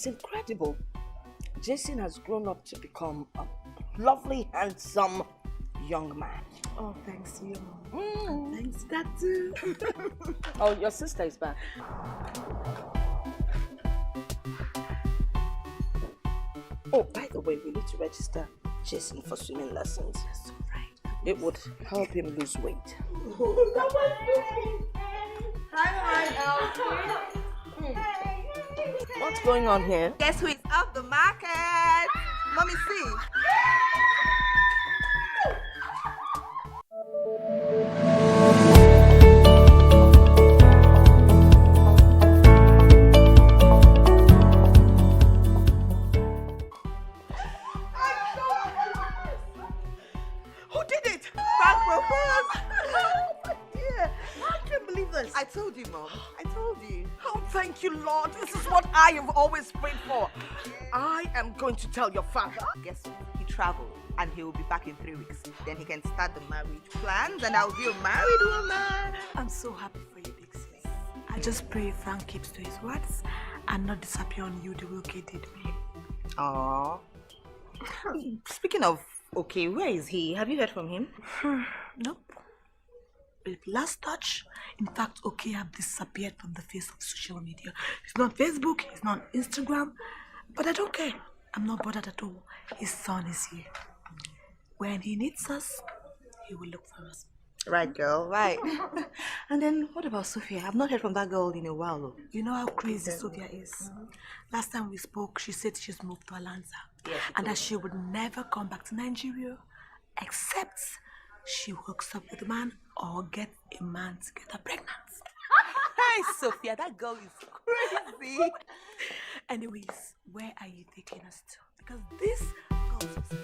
It's incredible. Jason has grown up to become a lovely, handsome young man. Oh, thanks to you. Thanks, that too. Oh, your sister is back. Oh, by the way, we need to register Jason for swimming lessons. That's so right. It would help him lose weight. Hi, What's going on here? Guess who is off the market? Let me see. Who did it? Frank proposed. Oh my dear. I can't believe this. I told you, Mom. I told you. Oh, thank you, Lord. This is what I have always prayed for. I am going to tell your father. Guess what? He traveled and he will be back in 3 weeks. Then he can start the marriage plans and I'll be a married woman. I'm so happy for you, big sis. I just pray Frank keeps to his words and not disappear on you the way Oke did me. Aww. Speaking of okay, where is he? Have you heard from him? Nope. With last touch, in fact, Oke have disappeared from the face of social media. He's not on Facebook, he's not on Instagram, but I don't care. I'm not bothered at all. His son is here. When he needs us, he will look for us. Right, girl, right. And then what about Sophia? I've not heard from that girl in a while, though. You know how crazy Sophia is. Last time we spoke, she said she's moved to Alanza. Yeah, and that she would never come back to Nigeria except she hooks up with a man or gets a man to get her pregnant. Hey, Sophia, that girl is crazy. Anyways, where are you taking us to? Because this girl's so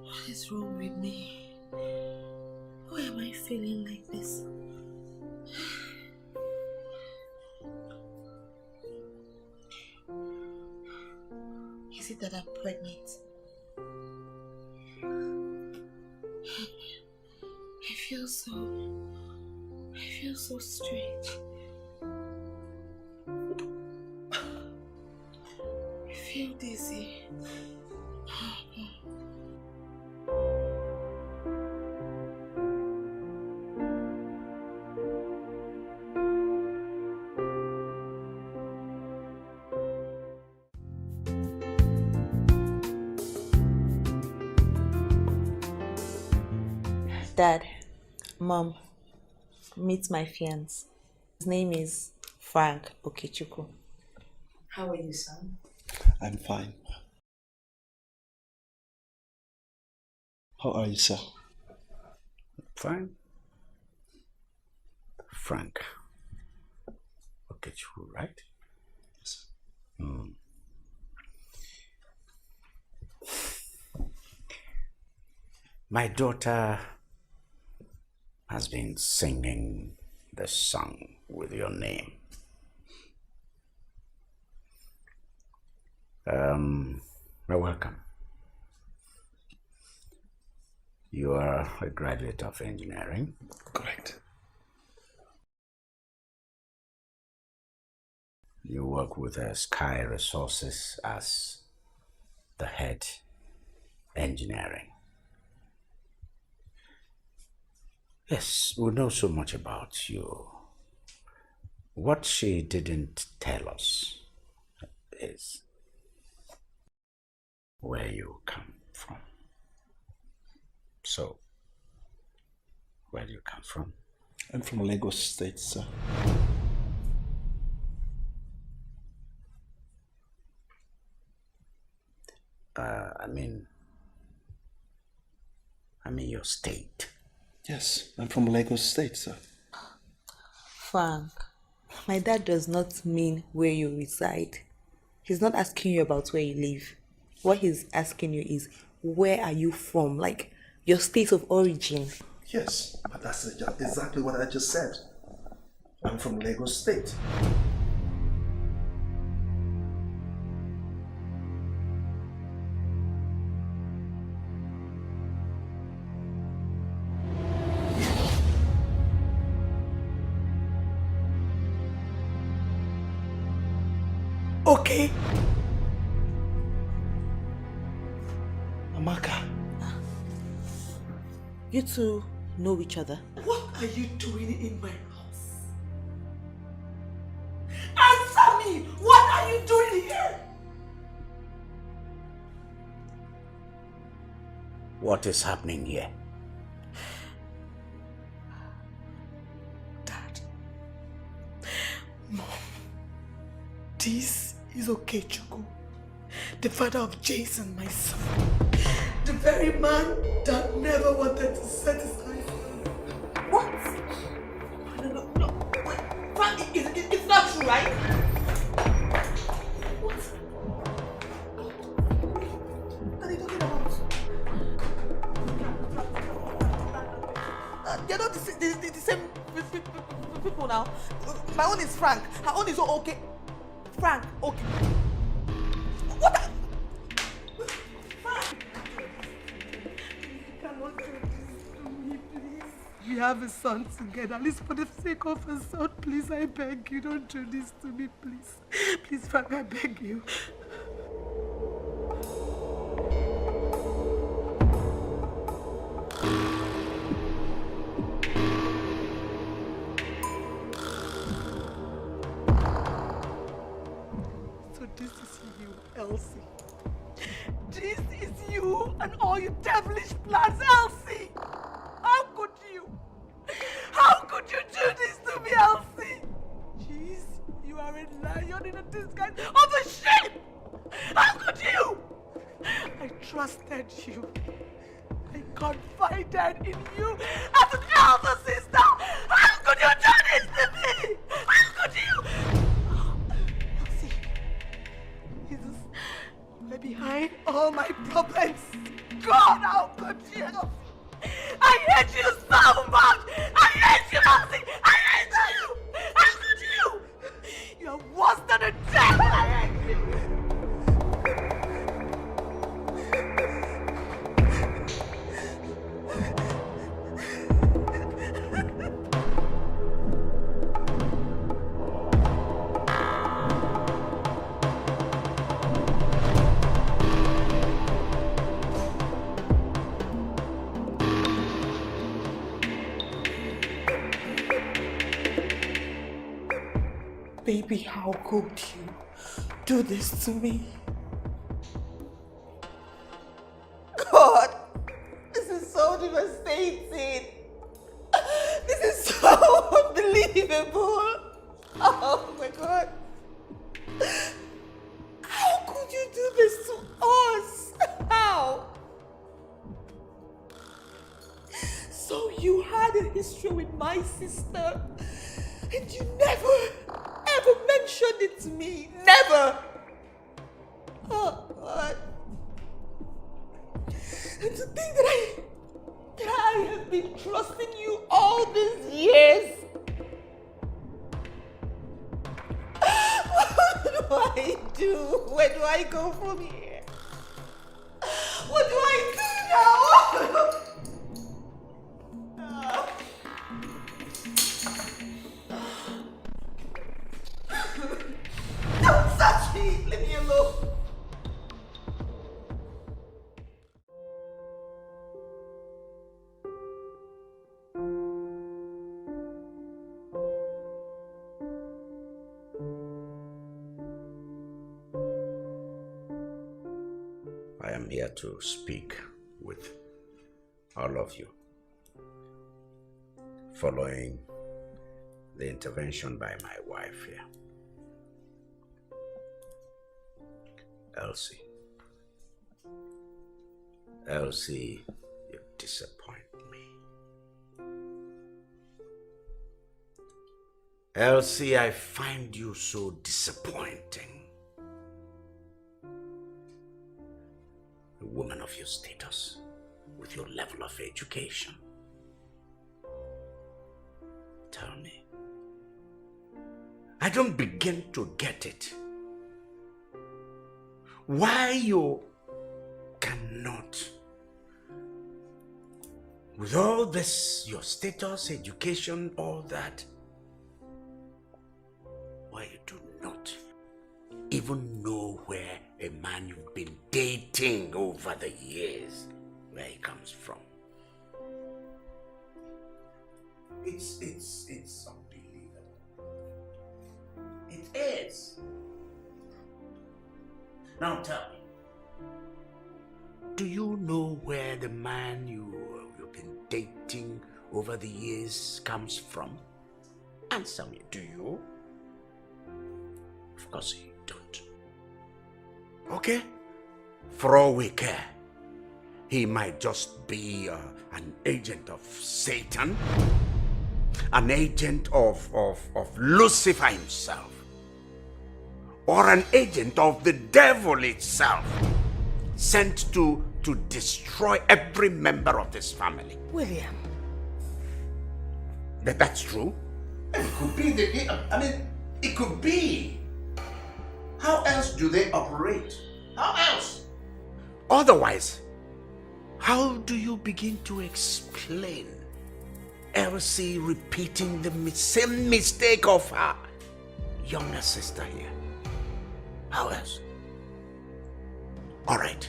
What is wrong with me? Why am I feeling like this? Is it that I'm pregnant? I feel so strange. I feel dizzy. Dad, Mom, meet my fiancé. His name is Frank Okechukwu. How are you, son? I'm fine. How are you, sir? Fine. Frank. Okay, right? Yes. My daughter has been singing the song with your name. Well, welcome. You are a graduate of engineering. Correct. You work with Sky Resources as the head engineering. Yes, we know so much about you. What she didn't tell us is where you come from. So, where do you come from? I'm from Lagos State, sir. I mean your state. Yes, I'm from Lagos State, sir. Frank, my dad does not mean where you reside. He's not asking you about where you live. What he's asking you is, where are you from? Like, your state of origin. Yes, but that's exactly what I just said. I'm from Lagos State. Okay. Amaka. You two know each other? What are you doing in my house? Answer me! What are you doing here? What is happening here? Dad. Mom. This is Okechukwu, the father of Jason, my son. The very man that never wanted to satisfy me. What? No. Wait, Frank, it's not true, right? What? What are you talking about? They're not the same people now. My own is Frank. Her own is okay. Frank, okay. What the? We have a son together. At least for the sake of a son, please, I beg you, don't do this to me, please. Please, Frank, I beg you. So this is you, Elsie. This is you and all your devilish plans, Elsie. How could you? How could you do this to me, Elsie? Jeez, you are a lion in a disguise of a sheep! How could you? I trusted you. I confided in you as an elder sister. How could you do this to me? How could you? Elsie, Jesus, you're behind all my problems. God, how could you? I hate you so much! I hate you, Elsie! I hate you! How could you? You're worse than a devil! I hate you! Baby, how could you do this to me? God, this is so devastating. This is so unbelievable. Oh my God. How could you do this to us? How? So you had a history with my sister and you never ever mentioned it to me. Never. Oh God. And to think that I have been trusting you all these years. What do I do? Where do I go from here? What do I do now? Don't touch me! Leave me alone! I am here to speak with all of you following the intervention by my wife here. Elsie. Elsie, you disappoint me. Elsie, I find you so disappointing. woman of your status, with your level of education. Tell me. I don't begin to get it. Why you cannot, with all this, your status, education, all that, why you do not even know where a man you've been dating over the years, where he comes from? It's unbelievable. It is. Now tell me, do you know where the man you've been dating over the years comes from? Answer me, do you? Of course you don't. Okay? For all we care, he might just be an agent of Satan, an agent of Lucifer himself, or an agent of the devil itself, sent to destroy every member of this family. William. That's true. It could be it could be. How else do they operate? How else? Otherwise, how do you begin to explain Elsie repeating the same mistake of her younger sister here? How else? All right.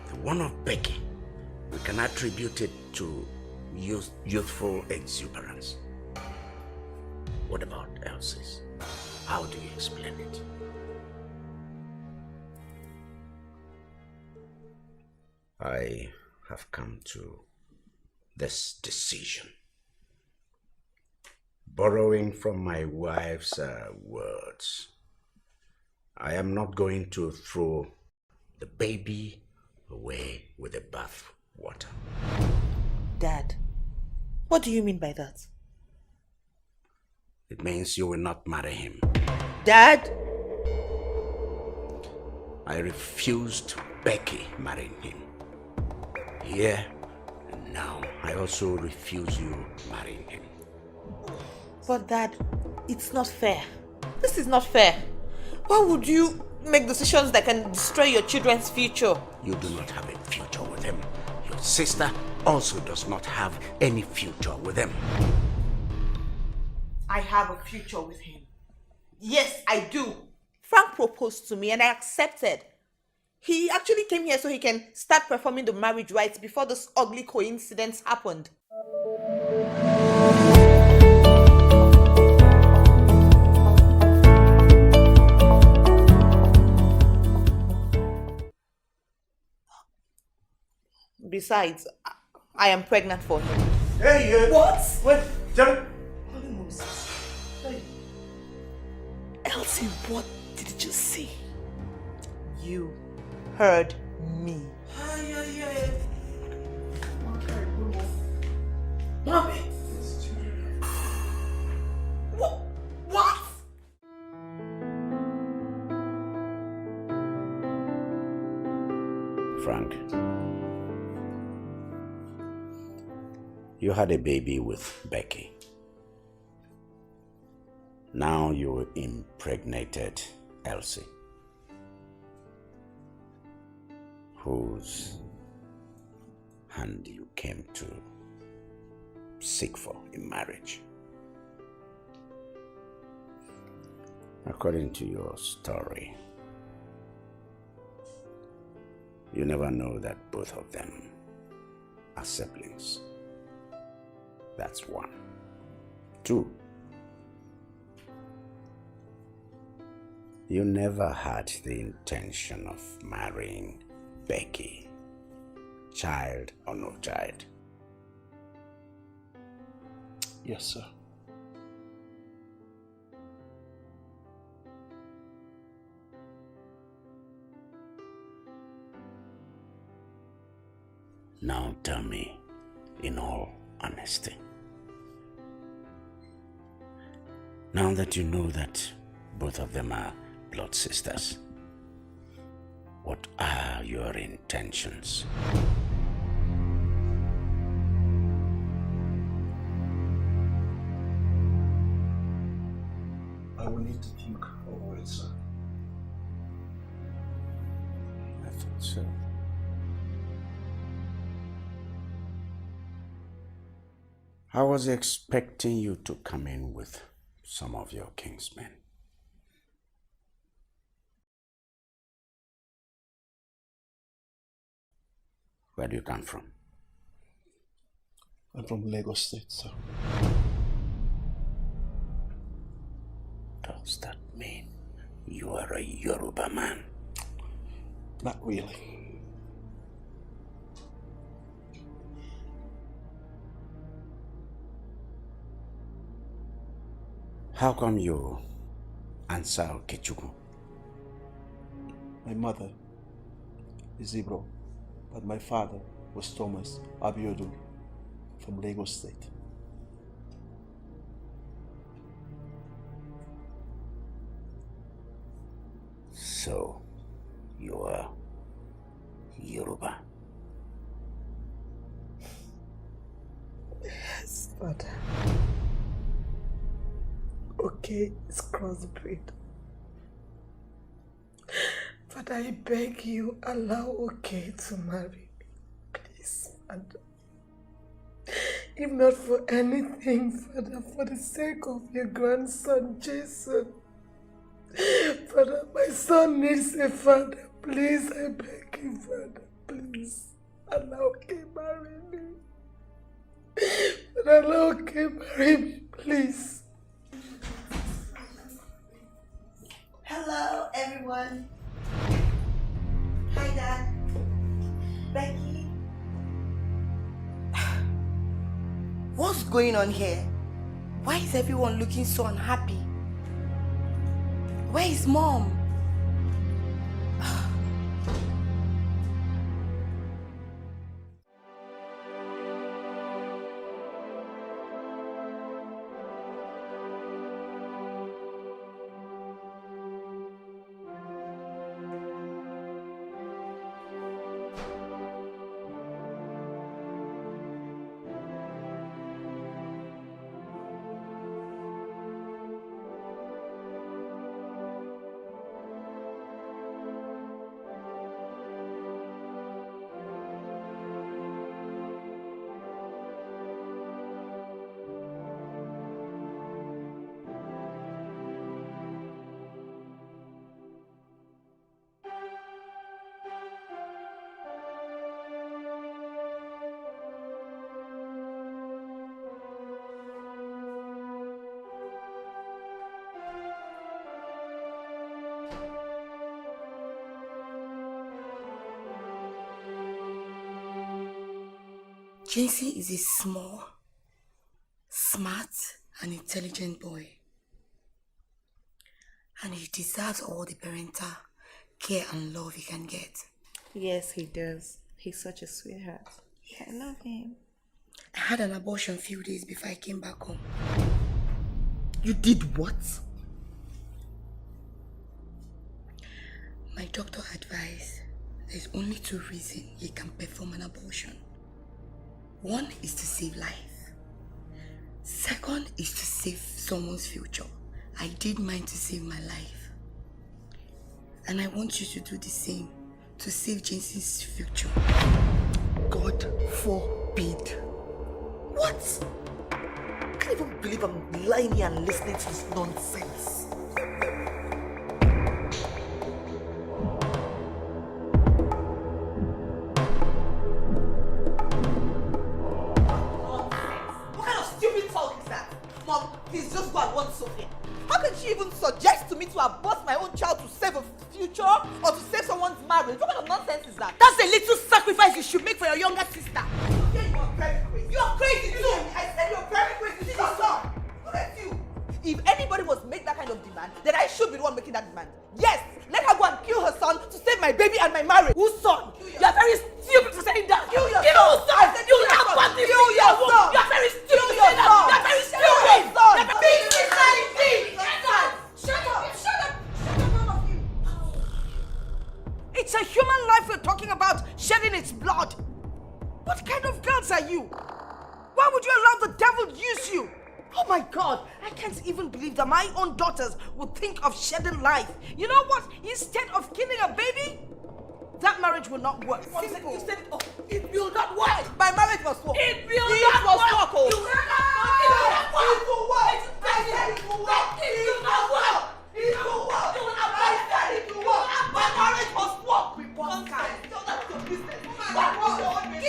The one of Becky, we can attribute it to youthful exuberance. What about Elsie's? How do you explain it? I have come to this decision, borrowing from my wife's words. I am not going to throw the baby away with the bath water. Dad, what do you mean by that? It means you will not marry him. Dad? I refused Becky marrying him. Here and now, I also refuse you marrying him. But Dad, it's not fair. This is not fair. Why would you make decisions that can destroy your children's future? You do not have a future with him. Your sister also does not have any future with him. I have a future with him. Yes, I do. Frank proposed to me and I accepted. He actually came here so he can start performing the marriage rites before this ugly coincidence happened. Besides, I am pregnant for him. Hey, what? Wait, Jerry. Elsie, what did you see? You heard me. Mommy! What? Frank, you had a baby with Becky. Now you impregnated Elsie, whose hand you came to seek for in marriage. According to your story, you never know that both of them are siblings. That's one. Two, you never had the intention of marrying Becky, child or no child. Yes, sir. Now tell me, in all honesty, now that you know that both of them are blood sisters, What are your intentions? I will need to think over it, sir. I thought so. I was expecting you to come in with some of your kingsmen. Where do you come from? I'm from Lagos State, sir. Does that mean you are a Yoruba man? Not really. How come you answer Okechukwu? My mother is Ibro, but my father was Thomas Abiodun from Lagos State. So, you are Yoruba? Yes, Father. Okay, it's crossbreed. Father, I beg you, allow Okay to marry me. Please, Father. If not for anything, Father, for the sake of your grandson, Jason. Father, my son needs a father. Please, I beg you, Father. Please, allow Okay marry me. Father, allow Okay marry me, please. Hello, everyone. Hi, Dad. Becky. What's going on here? Why is everyone looking so unhappy? Where is Mom? Jason is a small, smart, and intelligent boy. And he deserves all the parental care and love he can get. Yes, he does. He's such a sweetheart. I love him. I had an abortion a few days before I came back home. You did what? My doctor advised there's only 2 reasons he can perform an abortion. One is to save life. Second is to save someone's future. I did mine to save my life. And I want you to do the same to save Jason's future. God forbid. What? I can't even believe I'm lying here and listening to this nonsense. Please just go and warn Sophia. How can she even suggest to me to abort my own child to save a future or to save someone's marriage? What kind of nonsense is that? That's a little sacrifice you should make for your younger sister. Sophia, you are very crazy. You are crazy too. I said you are very crazy. This is your son. Look at you. If anybody was make that kind of demand, then I should be the one making that demand. Yes, let her go and kill her son to save my baby and my marriage. Whose son? You are very stupid for saying that. Kill your son. I said you can't want this. Kill your son. You are very stupid for saying that. You are very stupid. Shut up. Shut up, all of you. It's a human life we're talking about, shedding its blood. What kind of girls are you? Why would you allow the devil use you? Oh my God, I can't even believe that my own daughters would think of shedding life. You know what? Instead of killing a baby, that marriage will not work. Simple. You said, oh, it will not work. My marriage must work. It will not work. Oh. It will not work. I said it will work. It will not work. It will work. I said it will work. My marriage must work. Report time. That's your business. Keep reporting.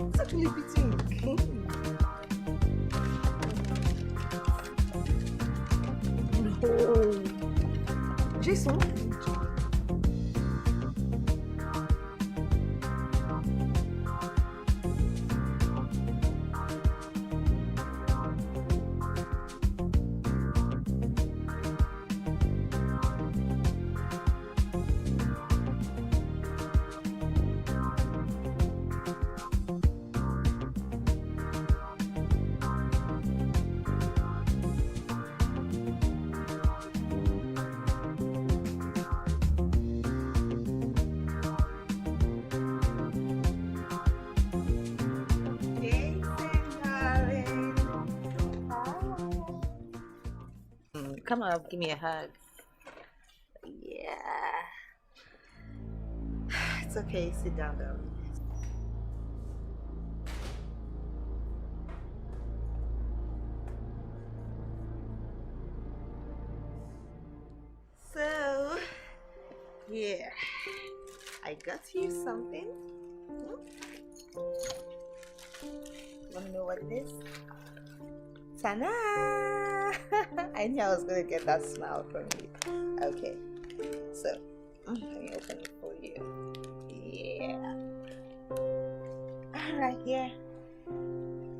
It's actually fitting. No. Jason? Come on, give me a hug. Yeah. It's okay, sit down, darling. So, yeah, I got you something. Wanna know what it is? Ta-da! I knew I was gonna get that smile from you. Okay, so let me open it for you. Yeah. All right, yeah. And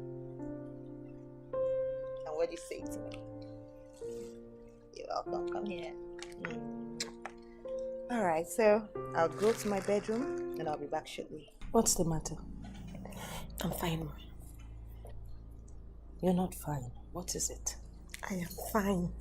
what do you say to me? You're welcome. Come here. All right, so I'll go to my bedroom and I'll be back shortly. What's the matter? I'm fine. You're not fine. What is it? I am fine.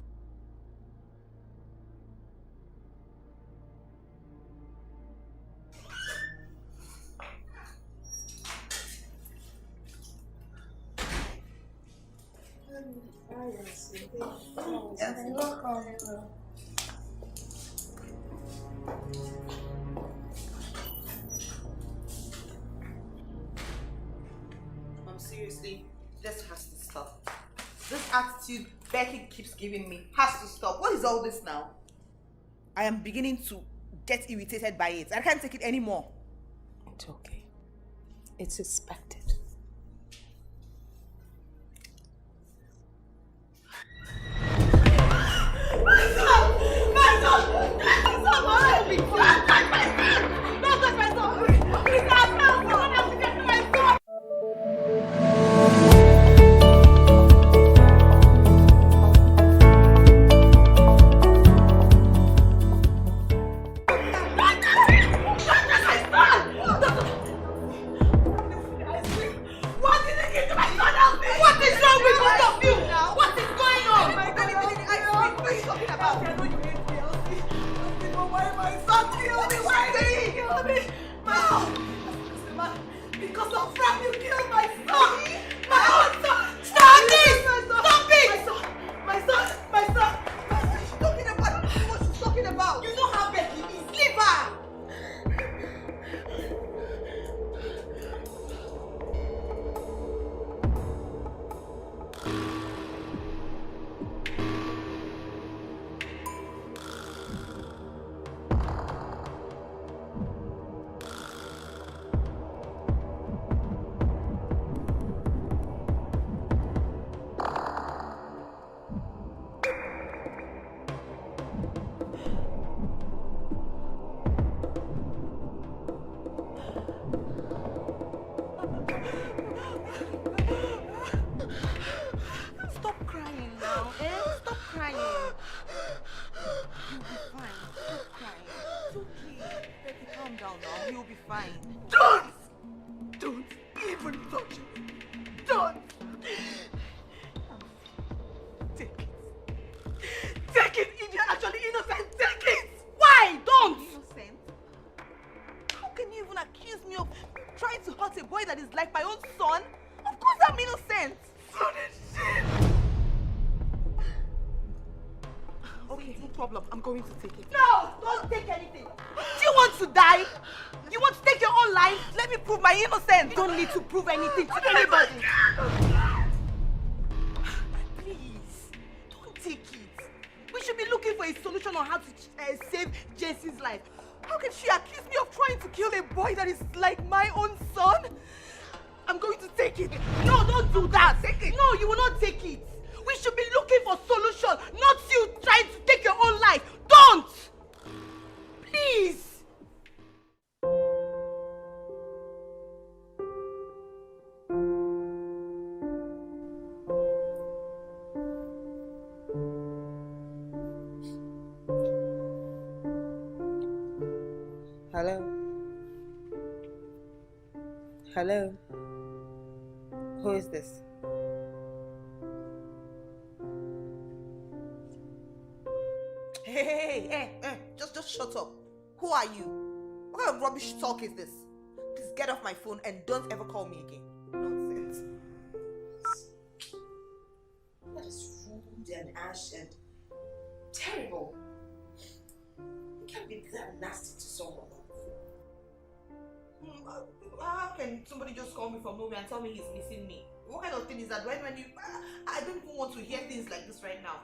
Seriously, this has to stop. This attitude Becky keeps giving me has to stop. What is all this now? I am beginning to get irritated by it. I can't take it anymore. It's okay. It's expected. I be fine. Don't! Don't even touch it. Don't! Take it. Take it! If you're actually innocent, take it! Why? Don't! Innocent? How can you even accuse me of trying to hurt a boy that is like my own son? Of course I'm innocent. Son is shit! Okay, no problem. I'm going to take it. No! Don't take anything! Do you want to die? You want to take your own life? Let me prove my innocence. You don't need to prove anything to anybody. Please, don't take it. We should be looking for a solution on how to save Jesse's life. How can she accuse me of trying to kill a boy that is like my own son? I'm going to take it. No, don't do that. Take it. No, you will not take it. We should be looking for solution, not you trying to take your own life. Don't! Please! Hello? Hello? Who is this? Hey, just shut up. Who are you? What kind of rubbish talk is this? Please get off my phone and don't ever call me again. Nonsense. That is rude and harsh and terrible. You can't be that nasty to someone. How can somebody just call me from nowhere and tell me he's missing me? What kind of thing is that? When you, I don't even want to hear things like this right now.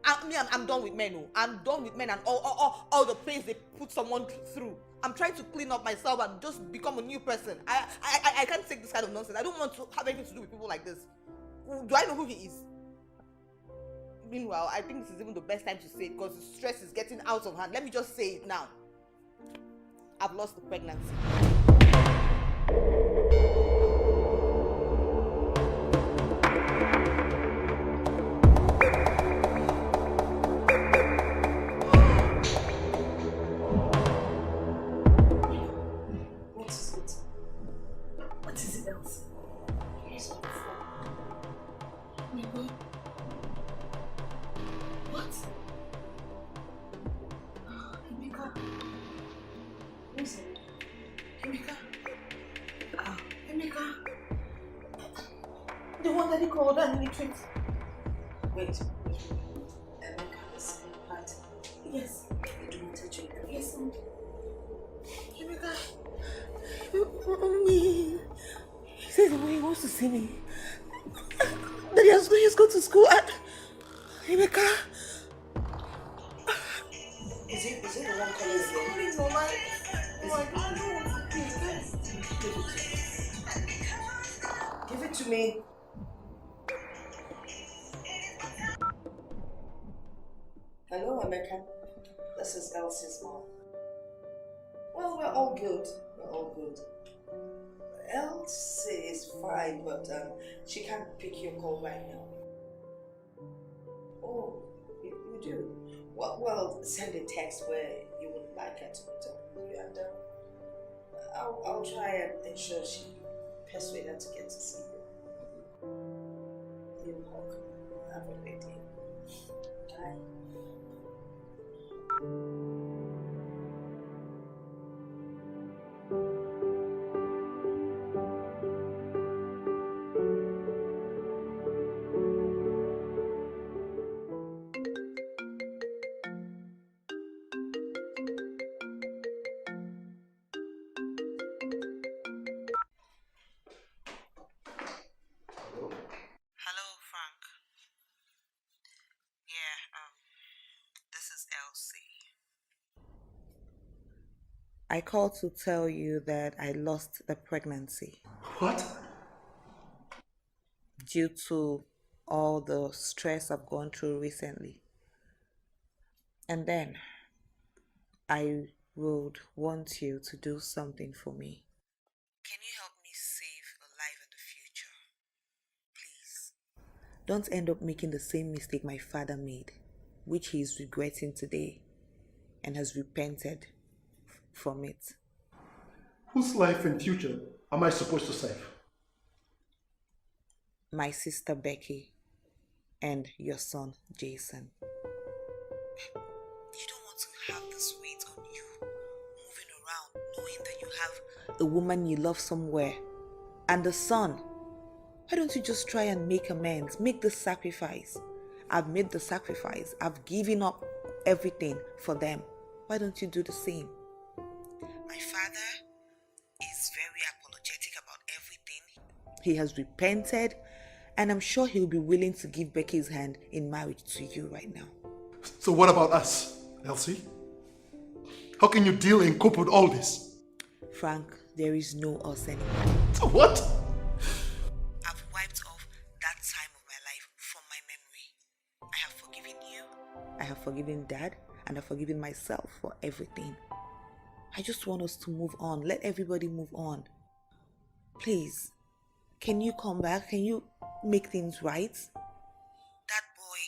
I'm done with men. I'm done with men and all the pains they put someone through. I'm trying to clean up myself and just become a new person. I can't take this kind of nonsense. I don't want to have anything to do with people like this. Do I know who he is? Meanwhile, I think this is even the best time to say it because the stress is getting out of hand. Let me just say it now. I've lost the pregnancy. The one that he called and he treats. Wait. Emeka is part. Yes. You don't touch it. Yes, Emeka. Mommy. He says he wants to see me. That he's going to school and Emeka. Is it the one calling you? It's not like. I don't want to Give it to me. Hello, Emeka. This is Elsie's mom. Well, we're all good. We're all good. Elsie is fine, but she can't pick your call right now. Oh, you do? Well, send a text where you would like her to talk with you, and I'll try and ensure she persuade her to get to see you. You're welcome. Have a great day. Bye. Hello, Frank. Yeah, this is Elsie. I called to tell you that I lost the pregnancy. What? Due to all the stress I've gone through recently. And then I would want you to do something for me. Can you help me save a life in the future? Please. Don't end up making the same mistake my father made, which he is regretting today and has repented from it. Whose life and future am I supposed to save? My sister Becky and your son Jason. You don't want to have this weight on you, moving around knowing that you have a woman you love somewhere and a son. Why don't you just try and make amends? Make the sacrifice. I've made the sacrifice. I've given up everything for them. Why don't you do the same? My father is very apologetic about everything. He has repented, and I'm sure he'll be willing to give Becky's hand in marriage to you right now. So what about us, Elsie? How can you deal and cope with all this? Frank, there is no us anymore. So what? I've wiped off that time of my life from my memory. I have forgiven you, I have forgiven Dad, and I've forgiven myself for everything. I just want us to move on. Let everybody move on. Please, can you come back? Can you make things right? That boy,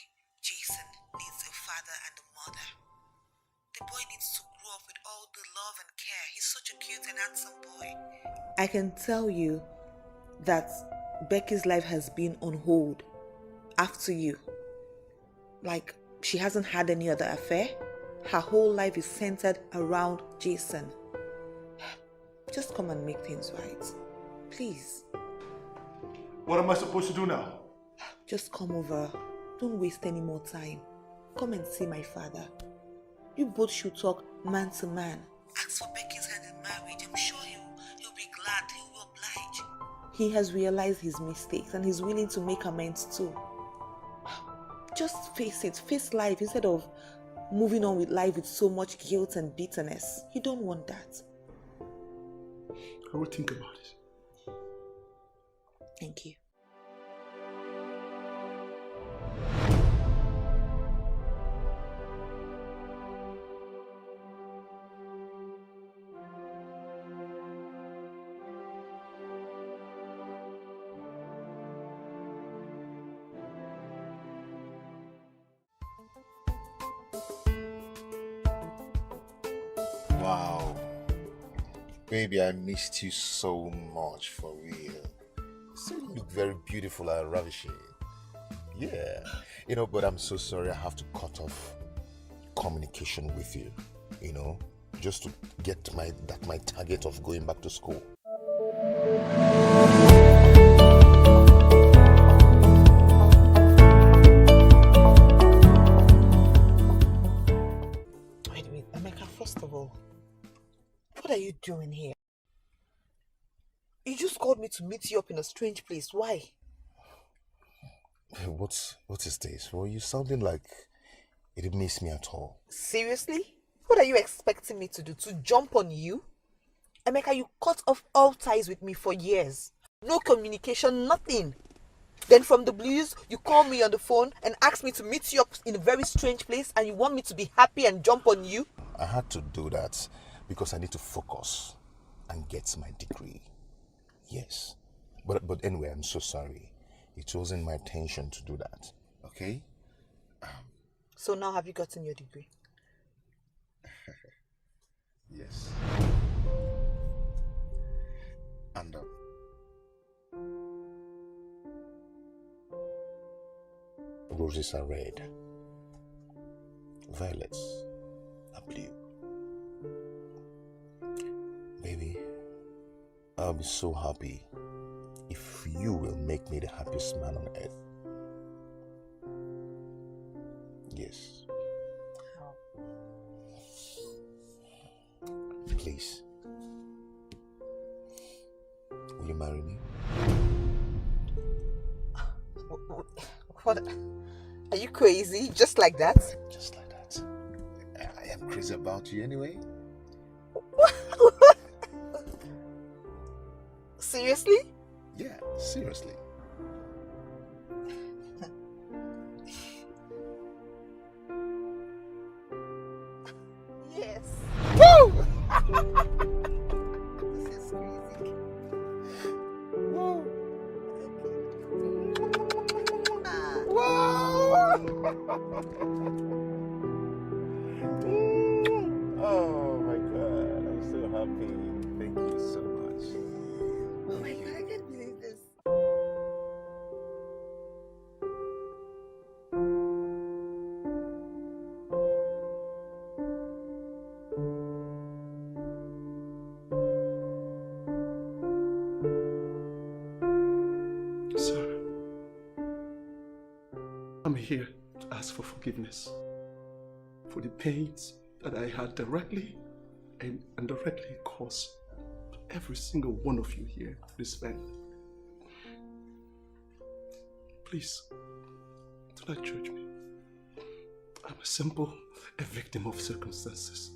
Jason, needs a father and a mother. The boy needs to grow up with all the love and care. He's such a cute and handsome boy. I can tell you that Becky's life has been on hold after you. Like, she hasn't had any other affair. Her whole life is centered around Jason. Just come and make things right. Please. What am I supposed to do now? Just come over. Don't waste any more time. Come and see my father. You both should talk man to man. Ask for Becky's hand in marriage. I'm sure he'll be glad. He will oblige. He has realized his mistakes and he's willing to make amends too. Just face it. Face life instead of moving on with life with so much guilt and bitterness. You don't want that. I will think about it. Thank you. Wow. Baby, I missed you so much, for real. You still look very beautiful and ravishing. Yeah. But I'm so sorry I have to cut off communication with you, just to get my target of going back to school. Wait, Emeka, first of all, what are you doing here? You just called me to meet you up in a strange place. Why? What is this? Well, you sounding like you didn't miss me at all. Seriously? What are you expecting me to do? To jump on you? Emeka, you cut off all ties with me for years. No communication, nothing. Then from the blues, you call me on the phone and ask me to meet you up in a very strange place and you want me to be happy and jump on you? I had to do that because I need to focus and get my degree. Yes. But anyway, I'm so sorry. It wasn't my intention to do that. Okay? So now have you gotten your degree? Yes. And roses are red, violets are blue. Baby, I'll be so happy if you will make me the happiest man on earth. Yes. Please. Will you marry me? What? Are you crazy? Just like that? Just like that. I am crazy about you anyway. Seriously? Yeah, seriously. Yes. Woo! This is crazy. Woo! Oh my God, I'm so happy. Thank you so I'm here to ask for forgiveness for the pains that I had directly and indirectly caused to every single one of you here, this family. Please, do not judge me. I'm a victim of circumstances.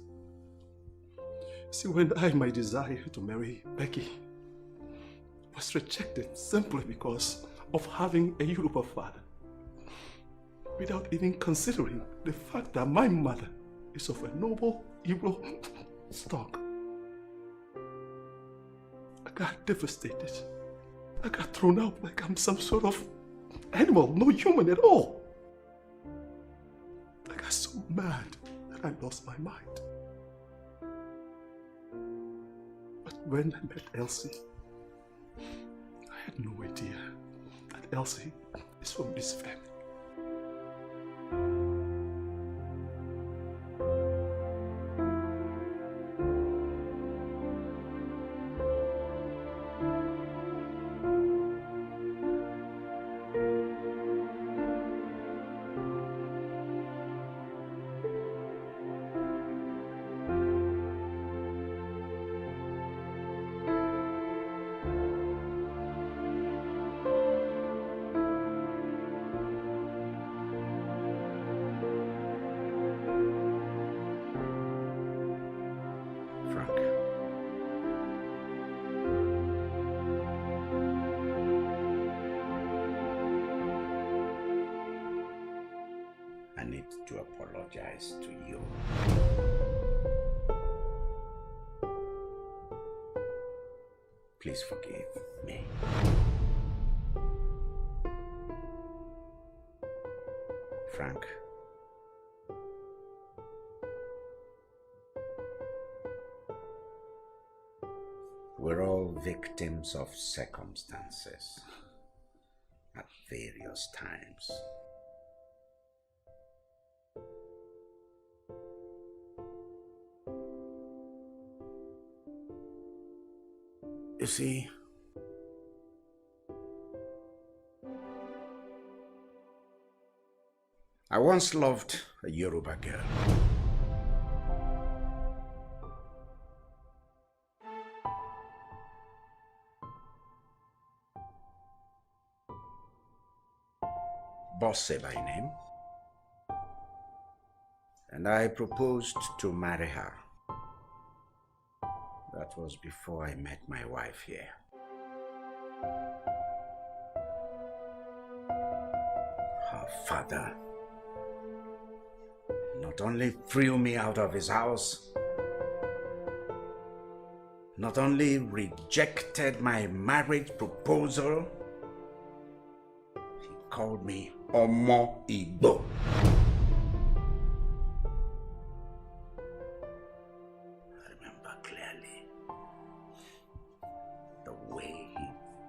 See, when my desire to marry Becky was rejected simply because of having a Yoruba father, without even considering the fact that my mother is of a noble Igbo stock, I got devastated. I got thrown out like I'm some sort of animal, no human at all. I got so mad that I lost my mind. But when I met Elsie, I had no idea that Elsie is from this family. To apologize to you. Please forgive me. Frank, we're all victims of circumstances at various times. You see, I once loved a Yoruba girl. Bosse by name. And I proposed to marry her. That was before I met my wife here. Her father not only threw me out of his house, not only rejected my marriage proposal, he called me Omo Igbo.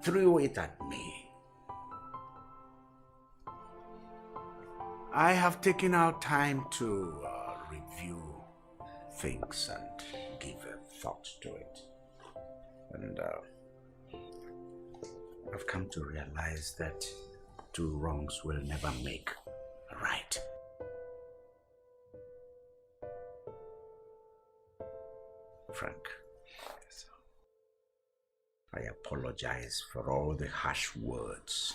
Threw it at me. I have taken out time to review things and give a thought to it. And I've come to realize that two wrongs will never make a right. Frank, I apologize for all the harsh words,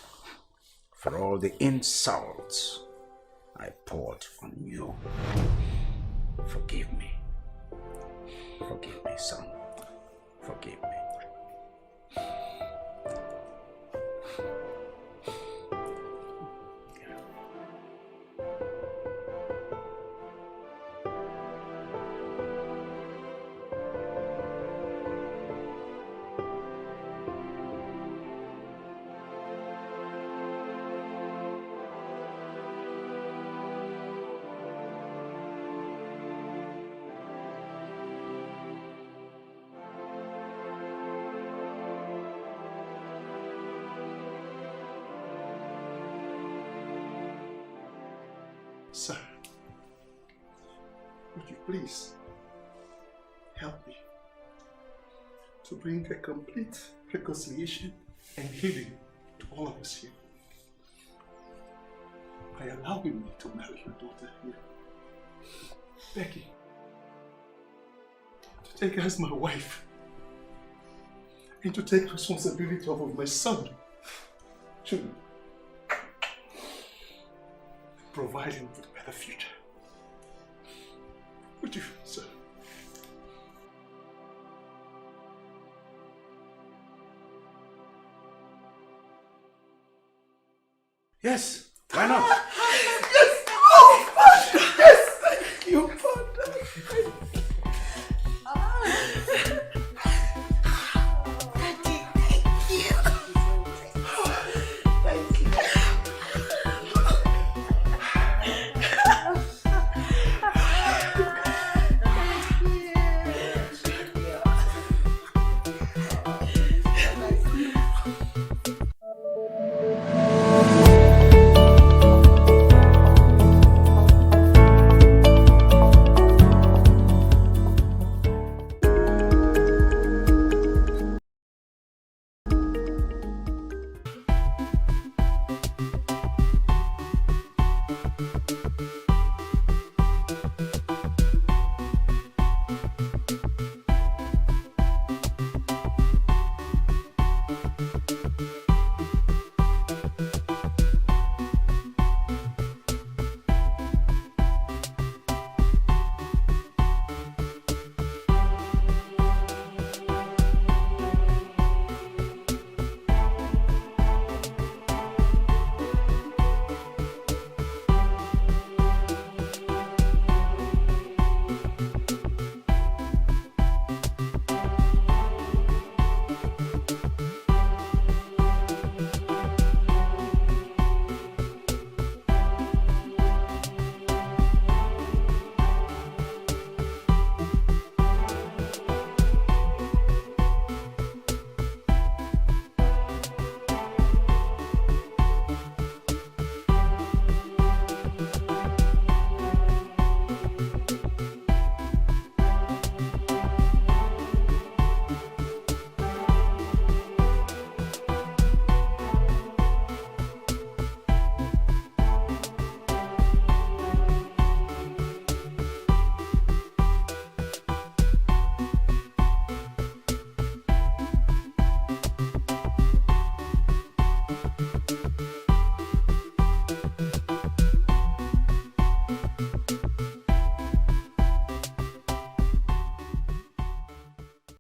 for all the insults I poured on you. Forgive me. Forgive me, son. Forgive me. Sir, would you please help me to bring a complete reconciliation and healing to all of us here? I by allowing me to marry your daughter here. Becky, to take her as my wife, and to take responsibility of my son, to provide him with a better future. What do you feel, sir? Yes, why not?